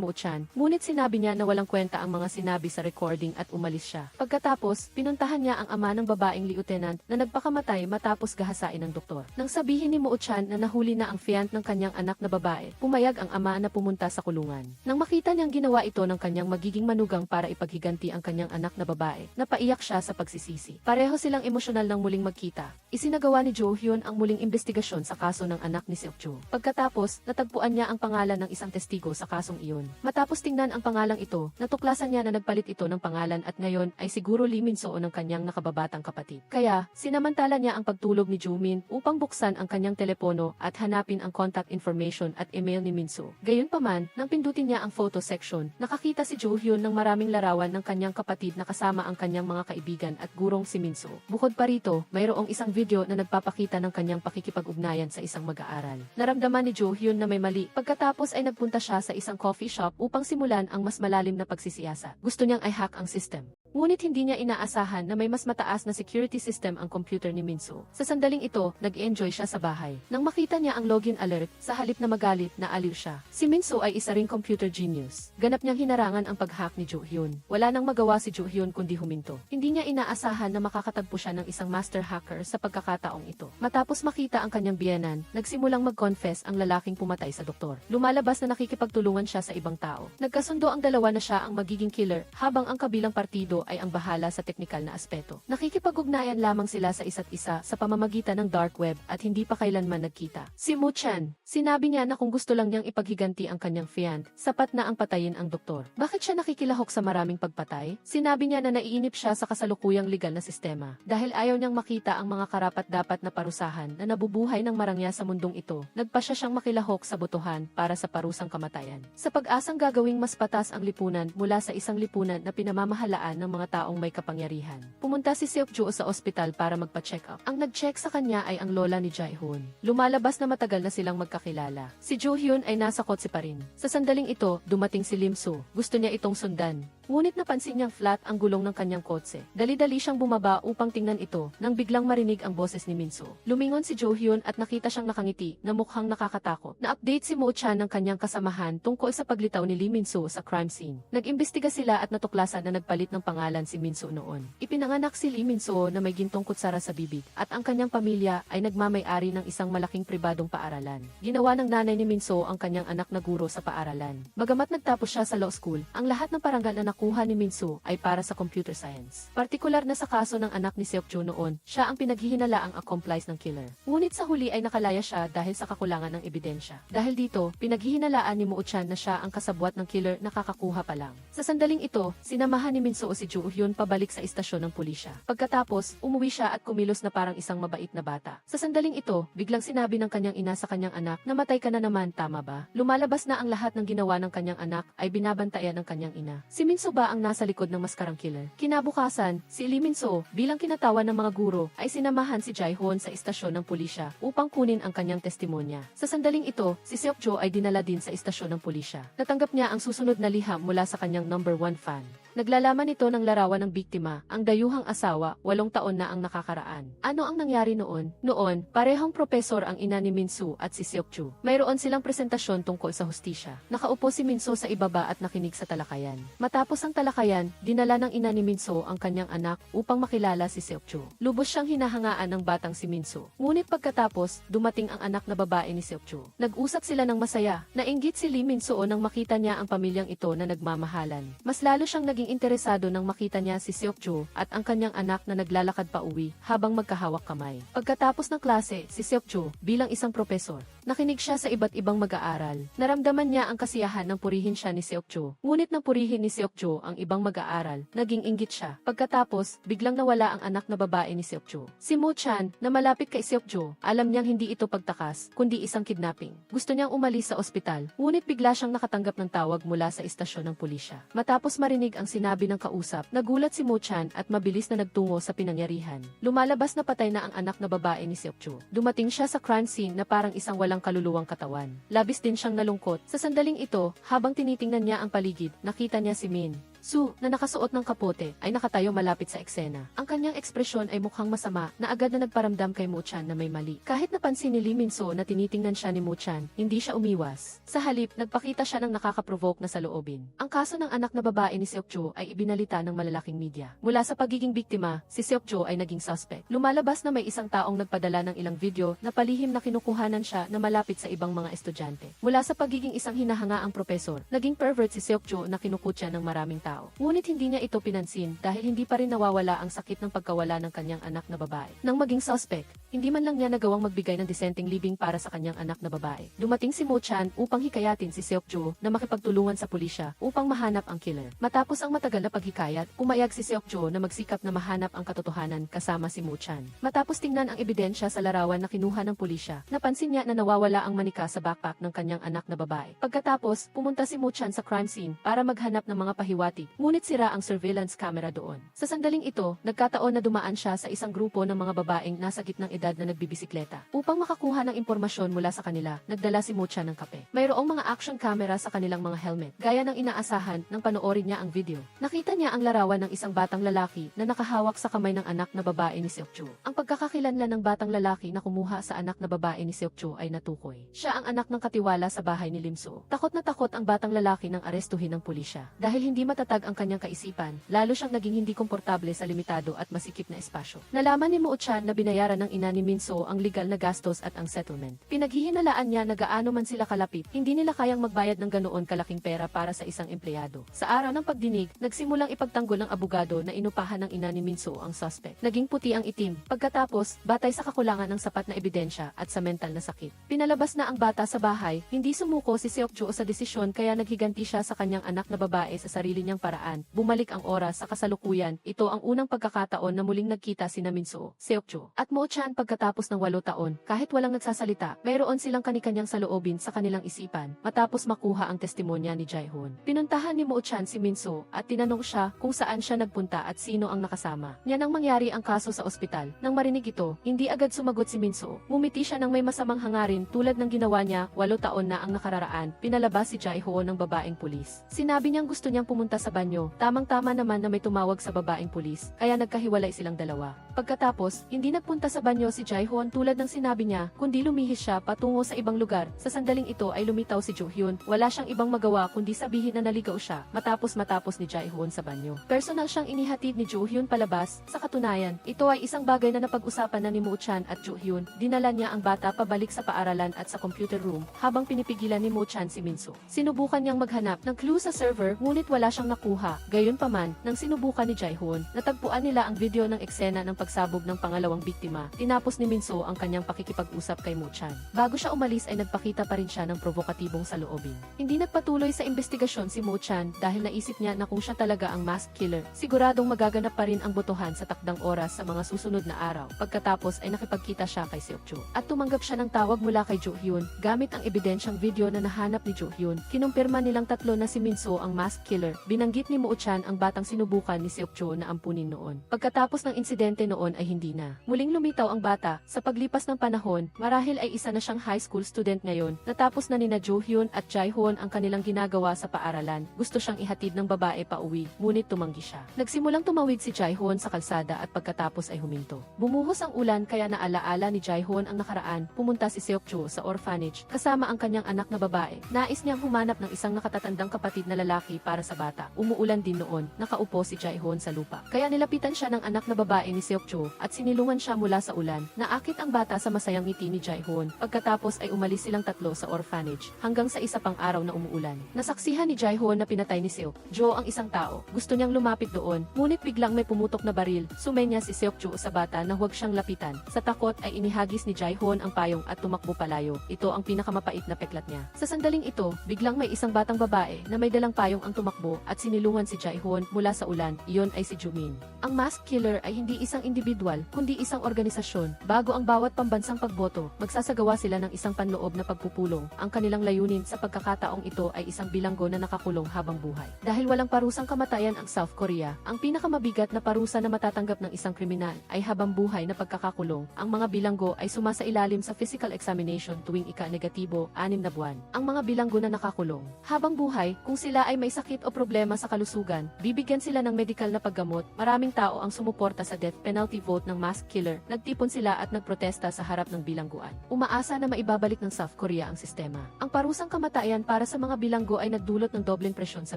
Mo-chan, ngunit sinabi niya na walang kwenta ang mga sinabi sa recording at umalis siya. Pagkatapos, pinuntahan niya ang ama ng babaeng lieutenant na nagpakamatay matapos gahasain ng doktor. Nang sabihin ni Mo-chan na nahuli na ang fiant ng kanyang anak na babae, pumayag ang ama na pumunta sa kulungan. Nang makita niyang ginawa ito ng kanyang magiging manugang para ipaghiganti ang kanyang anak na babae, napaiyak siya sa pagsisisi. Pareho silang emosyonal nang muling magkita. Isinagawa ni Jo Hyun ang muling investigasyon sa kaso ng anak ni Seokjo. Pagkatapos, natagpuan niya ang pangalan ng isang testigo sa kasong iyon. Matapos tingnan ang pangalang ito, natuklasan niya na nagpalit ito ng pangalan at ngayon ay siguro Lee Min-soo ng kanyang nakababatang kapatid. Kaya, sinamantala niya ang pagtulog ni Jo-min upang buksan ang kanyang telepono at hanapin ang contact information at email ni Min-soo. Gayunpaman, nang pindutin niya ang photo section, nakakita si Jo Hyun ng maraming larawan ng kanyang kapatid na kasama ang kanyang mga kaibigan at gurong si Min-soo. Bukod pa rito, mayroong isang video na nagpapakita ng kanyang pakikipag-ugnayan sa isang mag-aaral. Naramdaman ni Jo Hyun na may mali. Pagkatapos ay nagpunta siya sa isang coffee shop upang simulan ang mas malalim na pagsisiyasat. Gusto niyang i-hack ang system. Ngunit hindi niya inaasahan na may mas mataas na security system ang computer ni Min-soo. Sa sandaling ito, nag-enjoy siya sa bahay. Nang makita niya ang login alert, sa halip na magalit, naaliw siya. Si Min-soo ay isa ring computer genius. Ganap niyang hinarangan ang pag-hack ni Jo Hyun. Wala nang magawa si Jo Hyun kundi huminto. Hindi niya inaasahan na makakatagpo siya ng isang master hacker sa pagkakataong ito. Matapos makita ang kanyang biyenan, nagsimulang mag-confess ang lalaking pumatay sa doktor. Lumalabas na nakikipagtulungan siya sa ibang tao. Nagkasundo ang dalawa na siya ang magiging killer, habang ang kabilang partido ay ang bahala sa teknikal na aspeto. Nakikipag-ugnayan lamang sila sa isa't isa sa pamamagitan ng dark web at hindi pa kailanman nagkita. Si Mo-chan, sinabi niya na kung gusto lang niyang ipaghiganti ang kanyang fiant, sapat na ang patayin ang doktor. Bakit siya nakikilahok sa maraming pagpatay? Sinabi niya na naiinip siya sa kasalukuyang legal na sistema dahil ayaw niyang makita ang mga karapat-dapat na parusahan na nabubuhay ng marangya sa mundong ito. Nagpa siya siyang makilahok sa botohan para sa parusang kamatayan. Sa pag-asang gagawing mas patas ang lipunan mula sa isang lipunan na pinamamahalaan ng mga taong may kapangyarihan. Pumunta si Seokjo sa ospital para magpa-check up. Ang nag-check sa kanya ay ang lola ni Jae-hoon. Lumalabas na matagal na silang magkakilala. Si Jo Hyun ay nasa kotse pa rin. Sa sandaling ito, dumating si Lim Soo. Gusto niya itong sundan. Ngunit napansin niyang flat ang gulong ng kanyang kotse. Dali-dali siyang bumaba upang tingnan ito nang biglang marinig ang boses ni Min-soo. Lumingon si Jo Hyun at nakita siyang nakangiti na mukhang nakakatakot. Na-update si Mo-chan ng kanyang kasamahan tungkol sa paglitaw ni Lee Min-soo sa crime scene. Nag-imbestiga sila at natuklasan na nagpalit ng pangalan si Min-soo noon. Ipinanganak si Lee Min-soo na may gintong kutsara sa bibig at ang kanyang pamilya ay nagmamay-ari ng isang malaking pribadong paaralan. Ginawa ng nanay ni Min-soo ang kanyang anak na guro sa paaralan. Bagamat nagtapos siya sa law school, ang lahat ng parangal na nakuha ni Min-soo ay para sa computer science. Partikular na sa kaso ng anak ni Seokjo noon, siya ang pinaghihinalaang accomplice ng killer. Ngunit sa huli ay nakalaya siya dahil sa kakulangan ng ebidensya. Dahil dito, pinaghihinalaan ni Mo-chan na siya ang kasabwat ng killer na kakakuha pa lang. Sa sandaling ito, sinamahan ni Min-soo si Jo Hyun pabalik sa istasyon ng pulisya. Pagkatapos, umuwi siya at kumilos na parang isang mabait na bata. Sa sandaling ito, biglang sinabi ng kanyang ina sa kanyang anak, "Namatay ka na naman, tama ba?" Lumalabas na ang lahat ng ginawa ng kanyang anak ay binabantayan ng kanyang ina. Si Min-soo ba ang nasa likod ng maskarang killer? Kinabukasan, si Lee Min-soo, bilang kinatawan ng mga guro, ay sinamahan si Jae-hoon sa istasyon ng pulisya upang kunin ang kanyang testimonya. Sa sandaling ito, si Seokjo ay dinala din sa istasyon ng pulisya. Natanggap niya ang susunod na liham mula sa kanyang #1 fan. Naglalaman ito ng larawan ng biktima, ang dayuhang asawa, 8 taon na ang nakakaraan. Ano ang nangyari noon? Noon, parehong propesor ang ina ni Min-soo at si Seokjo. Mayroon silang presentasyon tungkol sa hustisya. Nakaupo si Min-soo sa ibaba at nakinig sa talakayan. Matapos ang talakayan, dinala ng ina ni Min-soo ang kanyang anak upang makilala si Seokjo. Lubos siyang hinahangaan ng batang si Min-soo. Ngunit pagkatapos, dumating ang anak na babae ni Seokjo. Nag-usap sila ng masaya. Nainggit si Lee Min-soo nang makita niya ang pamilyang ito na nagmamahalan. Mas lalo siyang naging naging interesado nang makita niya si Seokjo at ang kanyang anak na naglalakad pa uwi habang magkahawak kamay. Pagkatapos ng klase, si Seokjo, bilang isang propesor, nakinig siya sa iba't ibang mag-aaral. Naramdaman niya ang kasiyahan ng purihin siya ni Seokjo. Ngunit nang purihin ni Seokjo ang ibang mag-aaral, naging inggit siya. Pagkatapos, biglang nawala ang anak na babae ni Seokjo. Si Mo-chan, na malapit kay Seokjo, alam niyang hindi ito pagtakas, kundi isang kidnapping. Gusto niyang umalis sa ospital, ngunit bigla siyang nakatanggap ng tawag mula sa istasyon ng pulisya. Matapos marinig ang sinabi ng kausap, nagulat si Mo-chan at mabilis na nagtungo sa pinangyarihan. Lumalabas na patay na ang anak na babae ni Seokjo. Dumating siya sa crime scene na parang isang walang kaluluwang katawan. Labis din siyang nalungkot. Sa sandaling ito, habang tinitingnan niya ang paligid, nakita niya si Min Soo, na nakasuot ng kapote, ay nakatayo malapit sa eksena. Ang kanyang ekspresyon ay mukhang masama, na agad na nagparamdam kay Mo-chan na may mali. Kahit napansin ni Lee Min-soo na tinitingnan siya ni Mo-chan, hindi siya umiwas. Sa halip, nagpakita siya ng nakaka-provoke na saloobin. Ang kaso ng anak na babae ni Seokjo ay ibinalita ng malalaking media. Mula sa pagiging biktima, si Seokjo ay naging suspect. Lumalabas na may isang taong nagpadala ng ilang video na palihim na kinukuhanan siya na malapit sa ibang mga estudyante. Mula sa pagiging isang hinahangaang propesor, naging pervert si Seokjo na kinukutya ng maraming tao. Ngunit hindi niya ito pinansin dahil hindi pa rin nawawala ang sakit ng pagkawala ng kanyang anak na babae. Nang maging suspect, hindi man lang niya nagawang magbigay ng disenteng libing para sa kanyang anak na babae. Dumating si Mo-chan upang hikayatin si Seokjo na makipagtulungan sa pulisya upang mahanap ang killer. Matapos ang matagal na paghikayat, pumayag si Seokjo na magsikap na mahanap ang katotohanan kasama si Mo-chan. Matapos tingnan ang ebidensya sa larawan na kinuha ng pulisya, napansin niya na nawawala ang manika sa backpack ng kanyang anak na babae. Pagkatapos, pumunta si Mo-chan sa crime scene para maghanap ng mga pahiwatig, ngunit sira ang surveillance camera doon. Sa sandaling ito, nagkataon na dumaan siya sa isang grupo ng mga babaeng nasa gitnang edad na nagbibisikleta. Upang makakuha ng impormasyon mula sa kanila, nagdala si Mo-chan ng kape. Mayroong mga action camera sa kanilang mga helmet, gaya ng inaasahan nang panoorin niya ang video. Nakita niya ang larawan ng isang batang lalaki na nakahawak sa kamay ng anak na babae ni Seokjo. Ang pagkakakilanlan ng batang lalaki na kumuha sa anak na babae ni Seokjo ay natukoy. Siya ang anak ng katiwala sa bahay ni Lim Soo. Takot na takot ang batang lalaki nang arestuhin ng pulisya. Dahil hindi matatag ang kanyang kaisipan, lalo siyang naging hindi komportable sa limitado at masikip na espasyo. Nalaman ni Mo-chan na binayaran ng ina ni Min Soo ang legal na gastos at ang settlement. Pinaghihinalaan niya na gaano man sila kalapit, hindi nila kayang magbayad ng ganoon kalaking pera para sa isang empleyado. Sa araw ng pagdinig, nagsimulang ipagtanggol ng abogado na inupahan ng ina ni Min Soo ang suspect. Naging puti ang itim. Pagkatapos, batay sa kakulangan ng sapat na ebidensya at sa mental na sakit, pinalabas na ang bata sa bahay. Hindi sumuko si Seokjo sa desisyon kaya naghiganti siya sa kanyang anak na babae sa sarili niyang paraan. Bumalik ang oras sa kasalukuyan. Ito ang unang pagkakataon na muling nagkita sina Min Soo, Seokjo, at Mo-chan pagkatapos ng 8 taon. Kahit walang nagsasalita, mayroon silang kanikanyang saloobin sa kanilang isipan. Matapos makuha ang testimonya ni Jae-hoon, pinuntahan ni Mo-chan si Min Soo at tinanong siya kung saan siya nagpunta at sino ang nakasama. Niya nang mangyari ang kaso sa ospital. Nang marinig ito, hindi agad sumagot si Min Soo. Ngumiti siya ng may masamang hangarin tulad ng ginawa niya 8 taon na ang nakararaan. Pinalabas si Jae-hoon ng babaeng pulis. Sinabi niyang gusto niyang pumunta sa banyo. Tamang-tama naman na may tumawag sa babaeng pulis, kaya nagkahiwalay silang dalawa. Pagkatapos, hindi nagpunta sa banyo si Jae-hoon tulad ng sinabi niya, kundi lumihis siya patungo sa ibang lugar. Sa sandaling ito ay lumitaw si Jo-hyun. Wala siyang ibang magawa kundi sabihin na naligaw siya matapos ni Jae-hoon sa banyo. Personal siyang inihatid ni Jo-hyun palabas. Sa katunayan, ito ay isang bagay na napag-usapan na ni Mo-chan at Jo-hyun. Dinala niya ang bata pabalik sa paaralan at sa computer room habang pinipigilan ni Mo-chan si Min Soo. Sinubukan niyang maghanap ng clue sa server ngunit wala siyang nakuha. Gayunpaman, nang sinubukan ni Jae-hoon, natagpuan nila ang video ng eksena ng pagsabog ng pangalawang biktima. Tinapos ni Min Soo ang kanyang pakikipag-usap kay Mo-chan. Bago siya umalis ay nagpakita pa rin siya ng provokatibong saloobin. Hindi nagpatuloy sa investigasyon si Mo-chan dahil naisip niya na kung siya talaga ang masked killer, siguradong magaganap pa rin ang botohan sa takdang oras sa mga susunod na araw. Pagkatapos ay nakipagkita siya kay Seokjo at tumanggap siya ng tawag mula kay Jo-hyun. Gamit ang ebidensyang video na nahanap ni Jo-hyun, kinumpirma nilang tatlo na si Min Soo ang masked killer. Binanggit ni Mo-chan ang batang sinubukan ni Seokjo na ampunin noon. Pagkatapos ng insidente noon ay hindi na muling lumitaw ang bata. Sa paglipas ng panahon, marahil ay isa na siyang high school student ngayon. Natapos na nina Jo-hyun at Jae-hoon ang kanilang ginagawa sa paaralan. Gusto siyang ihatid ng babae pa uwi, ngunit tumanggi siya. Nagsimulang tumawid si Jae-hoon sa kalsada at pagkatapos ay huminto. Bumuhos ang ulan kaya naalaala ni Jae-hoon ang nakaraan. Pumunta si Seokjo sa orphanage kasama ang kanyang anak na babae. Nais niyang humanap ng isang nakatatandang kapatid na lalaki para sa bata. umuulan din noon, nakaupo si Jae-hoon sa lupa. Kaya nilapitan siya ng anak na babae ni Seok-jo at sinilungan siya mula sa ulan. Naakit ang bata sa masayang ngiti ni Jae-hoon. Pagkatapos ay umalis silang tatlo sa orphanage hanggang sa isa pang araw na umuulan. Nasaksihan ni Jae-hoon na pinatay ni Seok-jo ang isang tao. Gusto niyang lumapit doon, ngunit biglang may pumutok na baril. Sumenya si Seok-jo sa bata na huwag siyang lapitan. Sa takot ay inihagis ni Jae-hoon ang payong at tumakbo palayo. Ito ang pinakamapait na peklat niya. Sa sandaling ito, biglang may isang batang babae na may dalang payong ang tumakbo at sinilungan si Jae-hoon mula sa ulan. Iyon ay si Jumin. Ang masked killer ay hindi isang individual, kundi isang organisasyon. Bago ang bawat pambansang pagboto, magsasagawa sila ng isang panloob na pagpupulong. Ang kanilang layunin sa pagkakataong ito ay isang bilanggo na nakakulong habang buhay. Dahil walang parusang kamatayan ang South Korea, ang pinakamabigat na parusa na matatanggap ng isang kriminal ay habang buhay na pagkakakulong. Ang mga bilanggo ay sumasailalim sa physical examination tuwing ika-negatibo, 6 na buwan. Ang mga bilanggo na nakakulong habang buhay, kung sila ay may sakit o problema sa kalusugan, bibigyan sila ng medical na paggamot. Maraming tao ang sumuporta sa death penalty vote ng masked killer. Nagtipon sila at nagprotesta sa harap ng bilangguan. Umaasa na maibabalik ng South Korea ang sistema. Ang parusang kamatayan para sa mga bilanggo ay nagdulot ng dobleng presyon sa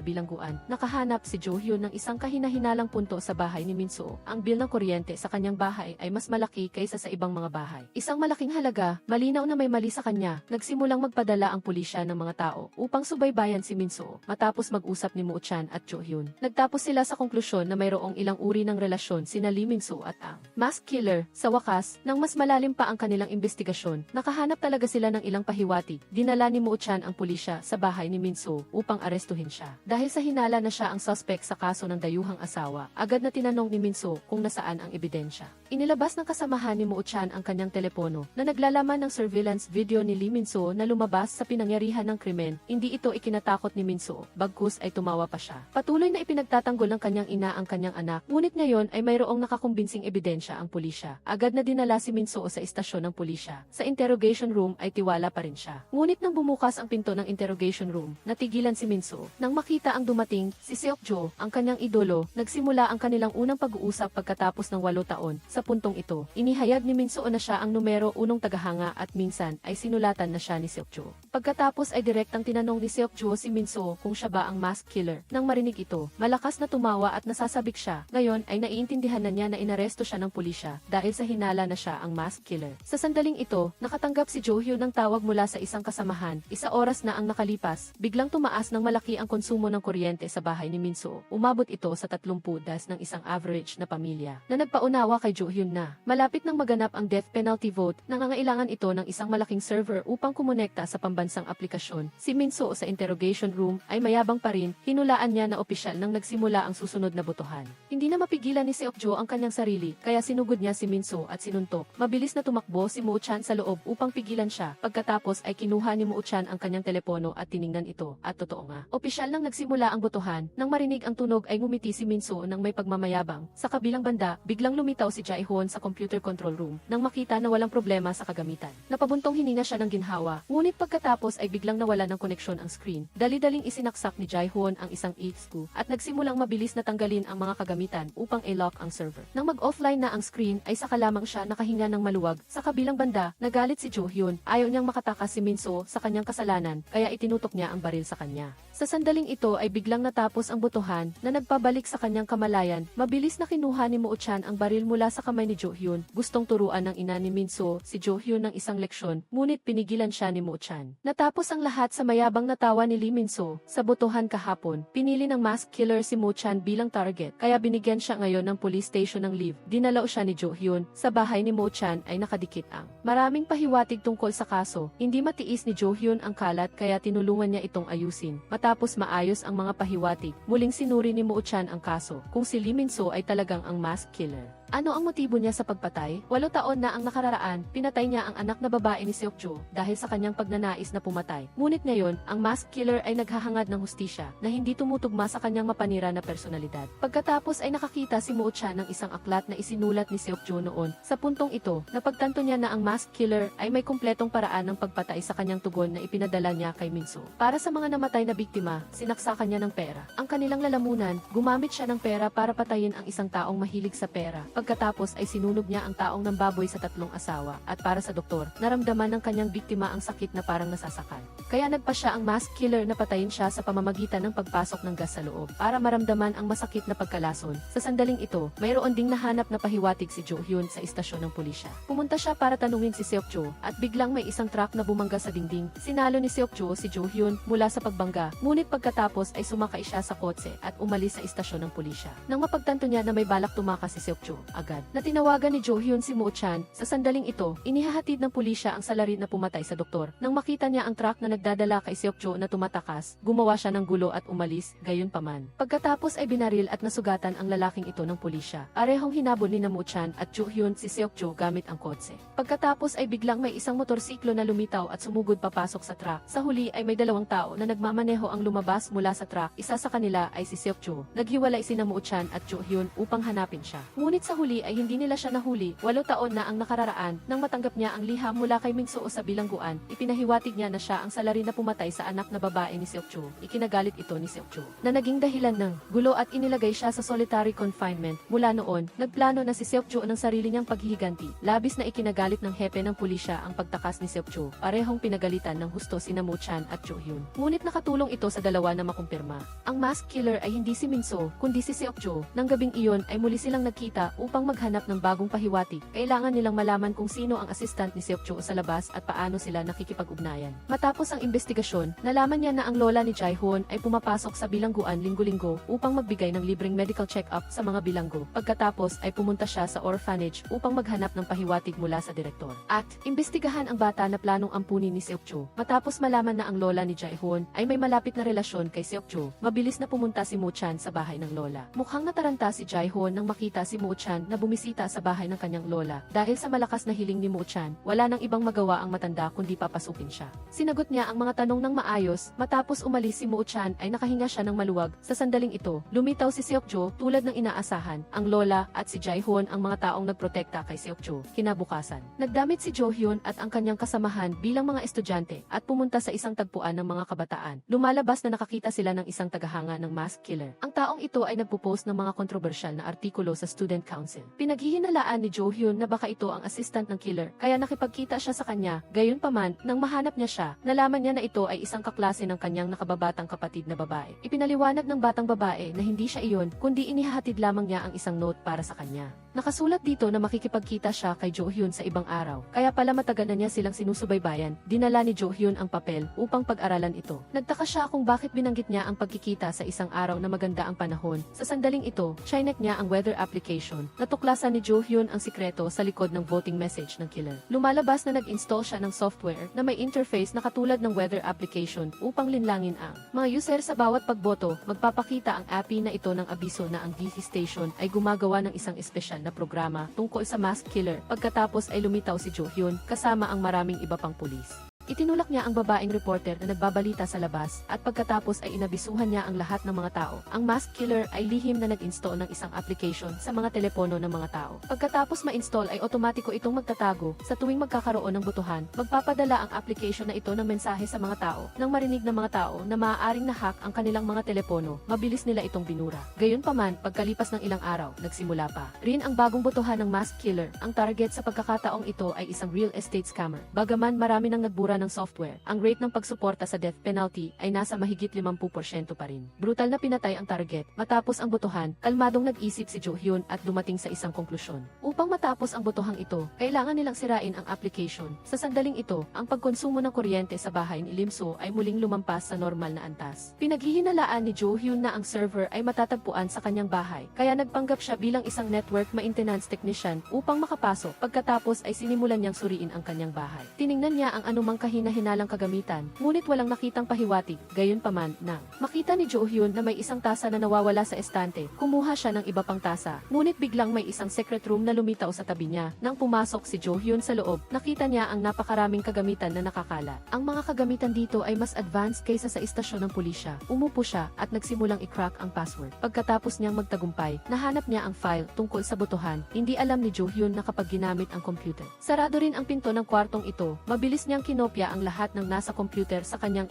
bilangguan. Nakahanap si Jo Hyun ng isang kahina-hinalang punto sa bahay ni Min Soo. Ang bill ng kuryente sa kanyang bahay ay mas malaki kaysa sa ibang mga bahay. Isang malaking halaga, malinaw na may mali sa kanya. Nagsimulang magpadala ang pulisya ng mga tao upang subaybayan si Min Soo. Matapos mag-usap ni Moo Chan at Jo Hyun, nagtapos sila sa konklusyon na mayroong ilang uri ng relasyon sina Lee Min Soo at ang masked killer. Sa wakas, nang mas malalim pa ang kanilang investigasyon, nakahanap talaga sila ng ilang pahiwatig. Dinala ni Moo Chan ang pulisya sa bahay ni Min Soo upang arestuhin siya. Dahil sa hinala na siya ang suspect sa kaso ng dayuhang asawa, agad na tinanong ni Min Soo kung nasaan ang ebidensya. Inilabas ng kasamahan ni Moo Chan ang kanyang telepono na naglalaman ng surveillance video ni Lee Min Soo na lumabas sa pinangyarihan ng krimen. Hindi ito ikinatakot ni Min Soo, bagkus ay tumawa pa siya. Patuloy na ipinagtatanggol ng kanyang ina ang kanyang anak, ngunit ngayon ay mayroong nakakumbinsing ebidensya ang pulisya. Agad na dinala si Min Soo sa istasyon ng pulisya. Sa interrogation room ay tiwala pa rin siya. Ngunit nang bumukas ang pinto ng interrogation room, natigilan si Min Soo. Nang makita ang dumating, si Seok-jo, ang kanyang idolo, nagsimula ang kanilang unang pag-uusap pagkatapos ng 8 taon. Sa puntong ito, inihayag ni Min Soo na siya ang numero 1 tagahanga at minsan ay sinulatan na siya ni Seok-jo. Pagkatapos ay direktang tinanong ni Seok-jo si Min Soo kung siya ba ang masked killer. Nang marinig ito, malakas na tumawa at nasasabik siya. Ngayon ay naiintindihan na niya na inaresto siya ng pulisya dahil sa hinala na siya ang masked killer. Sa sandaling ito, nakatanggap si Jo Hyun ng tawag mula sa isang kasamahan. 1 oras na ang nakalipas, biglang tumaas ng malaki ang konsumo ng kuryente sa bahay ni Min Soo. Umabot ito sa 30 das ng isang average na pamilya na nagpaunawa kay Jo Hyun na malapit nang maganap ang death penalty vote. Nangangailangan ito ng isang malaking server upang kumonekta sa pambansang aplikasyon. Si Min Soo sa interrogation room ay mayabang pa rin. Hinulaan niya na opisyal nang nagsimula ang susunod na botohan. Hindi na mapigilan ni Seok-jo ang kanyang sarili, kaya sinugod niya si Min Soo at sinuntok. Mabilis na tumakbo si Moo Chan sa loob upang pigilan siya. Pagkatapos ay kinuha ni Moo Chan ang kanyang telepono at tiningnan ito. At totoo nga, opisyal nang nagsimula ang botohan. Nang marinig ang tunog ay ngumiti si Min Soo nang may pagmamayabang. Sa kabilang banda, biglang lumitaw si Jae-hoon sa computer control room nang makita na walang problema sa kagamitan. Napabuntong hininga siya ng ginhawa, ngunit pagkatapos ay biglang nawala ng koneksyon ang screen. Dali-daling isinaksak ni Jae-hoon ang isang HQ at nagsimulang mabilis na tanggalin ang mga kagamitan upang i-lock ang server. Nang mag-offline na ang screen ay saka lamang siya nakahinga ng maluwag. Sa kabilang banda, nagalit si Jo Hyun. Ayaw niyang makatakas si Min Soo sa kanyang kasalanan, kaya itinutok niya ang baril sa kanya. Sa sandaling ito ay biglang natapos ang botohan na nagpabalik sa kanyang kamalayan. Mabilis na kinuha ni Moo Chan ang baril mula sa kamay ni Jo Hyun. Gustong turuan ng ina ni Min Soo si Jo Hyun ng isang leksyon, ngunit pinigilan siya ni Moo Chan. Natapos ang lahat sa mayabang na tawa ni Lee Min Soo. Sa botohan kahapon, pinili ng masked killer si Moo Chan bilang target, kaya binigyan siya ngayon ng police station ng leave. Dinalaw siya ni Jo Hyun. Sa bahay ni Moo Chan ay nakadikit ang maraming pahiwatig tungkol sa kaso. Hindi matiis ni Jo Hyun ang kalat kaya tinulungan niya itong ayusin. Matapos maayos ang mga pahiwatig, muling sinuri ni Moo Chan ang kaso kung si Lee Min Soo ay talagang ang masked killer. Ano ang motibo niya sa pagpatay? 8 taon na ang nakararaan, pinatay niya ang anak na babae ni Seok-jo dahil sa kanyang pagnanais na pumatay. Ngunit ngayon, ang masked killer ay naghahangad ng hustisya na hindi tumutugma sa kanyang mapanira na personalidad. Pagkatapos ay nakakita si Moo Chan ng isang aklat na isinulat ni Seok-jo noon. Sa puntong ito, napagtanto niya na ang masked killer ay may kumpletong paraan ng pagpatay sa kanyang tugon na ipinadala niya kay Min Soo. Para sa mga namatay na biktima, sinaksakan niya ng pera. Ang kanilang lalamunan, gumamit siya ng pera para patayin ang isang taong mahilig sa pera. pagkatapos ay sinunog niya ang taong nambaboy sa 3 asawa, at para sa doktor, naramdaman ng kanyang biktima ang sakit na parang nasasakal. Kaya nagpa siya ang mass killer na patayin siya sa pamamagitan ng pagpasok ng gas sa loob, para maramdaman ang masakit na pagkalason. Sa sandaling ito, mayroon ding nahanap na pahiwatig si Jo Hyun sa istasyon ng pulisya. Pumunta siya para tanungin si Seok-jo, at biglang may isang truck na bumangga sa dingding. Sinalo ni Seok-jo si Jo Hyun mula sa pagbangga, ngunit pagkatapos ay sumakay siya sa kotse at umalis sa istasyon ng pulisya. Nang mapagtanto niya na may balak tumakas si Seok-jo, agad na tinawagan ni Jo Hyun si Mo-chan. Sa sandaling ito, inihahatid ng pulisya ang salarin na pumatay sa doktor. Nang makita niya ang truck na nagdadala kay Seok-jo na tumatakas, gumawa siya ng gulo at umalis, gayunpaman. Pagkatapos ay binaril at nasugatan ang lalaking ito ng pulisya. Arehong hinabol ni Mo-chan at Jo Hyun si Seok-jo gamit ang kotse. Pagkatapos ay biglang may isang motorsiklo na lumitaw at sumugod papasok sa truck. Sa huli ay may 2 tao na nagmamaneho ang lumabas mula sa truck. Isa sa kanila ay si Seok-jo. Naghiwalay sina Mo-chan at Jo Hyun upang hanapin siya. Ngunit sa huli ay hindi nila siya nahuli. 8 taon na ang nakararaan nang matanggap niya ang liham mula kay Mingsuo sa bilangguan. Ipinahiwatig niya na siya ang salarin na pumatay sa anak na babae ni Seok-jo. Ikinagalit ito ni Seok-jo na naging dahilan ng gulo at inilagay siya sa solitary confinement. Mula noon, nagplano na si Seok-jo ng sarili niyang paghihiganti. Labis na ikinagalit ng hepe ng pulisya ang pagtakas ni Seok-jo. Parehong pinagalitan ng husto sina Mo-chan at Jo Hyun. Ngunit nakatulong ito sa dalawa na makumpirma. Ang masked killer ay hindi si Minso, kundi si Seok-jo. Nang gabing iyon ay muli silang nagkita upang maghanap ng bagong pahiwatig. Kailangan nilang malaman kung sino ang assistant ni Seok-jo sa labas at paano sila nakikipag-ugnayan. Matapos ang investigasyon, nalaman niya na ang lola ni Jae-hoon ay pumapasok sa bilangguan linggo-linggo upang magbigay ng libreng medical check-up sa mga bilanggo. Pagkatapos ay pumunta siya sa orphanage upang maghanap ng pahiwatig mula sa direktor. At imbestigahan ang bata na planong ampunin ni Seok-jo. Matapos malaman na ang lola ni Jae-hoon ay may malapit na relasyon kay Seok-jo, mabilis na pumunta si Mo-chan sa bahay ng lola. Mukhang nataranta si Jae-hoon nang makita si Mo-chan na bumisita sa bahay ng kanyang lola. Dahil sa malakas na hiling ni Mo-chan, wala nang ibang magawa ang matanda kundi papasukin siya. Sinagot niya ang mga tanong ng maayos. Matapos umalis si Mo-chan ay nakahinga siya ng maluwag. Sa sandaling ito, lumitaw si Seok-jo tulad ng inaasahan. Ang lola at si Jae-hoon ang mga taong nagprotekta kay Seok-jo. Kinabukasan, nagdamit si Jo Hyun at ang kanyang kasamahan bilang mga estudyante at pumunta sa isang tagpuan ng mga kabataan. Lumalabas na nakakita sila ng isang tagahanga ng masked killer. Ang taong ito ay nagpo-post ng mga kontrobersyal na artikulo sa student council. Pinaghihinalaan ni Jo Hyun na baka ito ang assistant ng killer, kaya nakipagkita siya sa kanya. Gayunpaman, nang mahanap niya siya, nalaman niya na ito ay isang kaklase ng kanyang nakababatang kapatid na babae. Ipinaliwanag ng batang babae na hindi siya iyon, kundi inihahatid lamang niya ang isang note para sa kanya. Nakasulat dito na makikipagkita siya kay Jo Hyun sa ibang araw, kaya pala matagal na niya silang sinusubaybayan. Dinala ni Jo Hyun ang papel upang pag-aralan ito. Nagtaka siya kung bakit binanggit niya ang pagkikita sa isang araw na maganda ang panahon. Sa sandaling ito, chinek niya ang weather application. Natuklasan ni Jo Hyun ang sikreto sa likod ng voting message ng killer. Lumalabas na nag-install siya ng software na may interface na katulad ng weather application upang linlangin ang mga user sa bawat pagboto. Magpapakita ang API na ito ng abiso na ang DZ station ay gumagawa ng isang espesyal na programa tungkol sa masked killer. Pagkatapos ay lumitaw si Jo Hyun kasama ang maraming iba pang pulis. Itinulak niya ang babaeng reporter na nagbabalita sa labas at pagkatapos ay inabisuhan niya ang lahat ng mga tao. Ang masked killer ay lihim na nag-install ng isang application sa mga telepono ng mga tao. Pagkatapos ma-install ay otomatiko itong magtatago. Sa tuwing magkakaroon ng botohan, magpapadala ang application na ito ng mensahe sa mga tao. Nang marinig ng mga tao na maaaring na-hack ang kanilang mga telepono, mabilis nila itong binura. Gayunpaman, pagkalipas ng ilang araw, nagsimula pa rin ang bagong botohan ng masked killer. Ang target sa pagkakataong ito ay isang real estate scammer. Bagaman marami nang nagbura ng software, ang rate ng pagsuporta sa death penalty ay nasa mahigit 50% pa rin. Brutal na pinatay ang target. Matapos ang botohan, kalmadong nag-isip si Jo Hyun at dumating sa isang konklusyon. Upang matapos ang botohang ito, kailangan nilang sirain ang application. Sa sandaling ito, ang pagkonsumo ng kuryente sa bahay ni Lim So ay muling lumampas sa normal na antas. Pinaghihinalaan ni Jo Hyun na ang server ay matatagpuan sa kanyang bahay, kaya nagpanggap siya bilang isang network maintenance technician upang makapasok. Pagkatapos ay sinimulan niyang suriin ang kanyang bahay. Tiningnan niya ang anumang kahina-hinalang kagamitan, ngunit walang nakitang pahiwatig. Gayunpaman, nang makita ni Jo Hyun na may isang tasa na nawawala sa estante, kumuha siya ng iba pang tasa. Ngunit biglang may isang secret room na lumitaw sa tabi niya. Nang pumasok si Jo Hyun sa loob, nakita niya ang napakaraming kagamitan na nakakalat. Ang mga kagamitan dito ay mas advanced kaysa sa istasyon ng pulisya. Umupo siya at nagsimulang i-crack ang password. Pagkatapos niyang magtagumpay, nahanap niya ang file tungkol sa botohan. Hindi alam ni Jo Hyun na kapag ginamit ang computer, sarado rin ang pinto ng kwartong ito. Mabilis niyang kinopya ang lahat ng nasa computer sa kanyang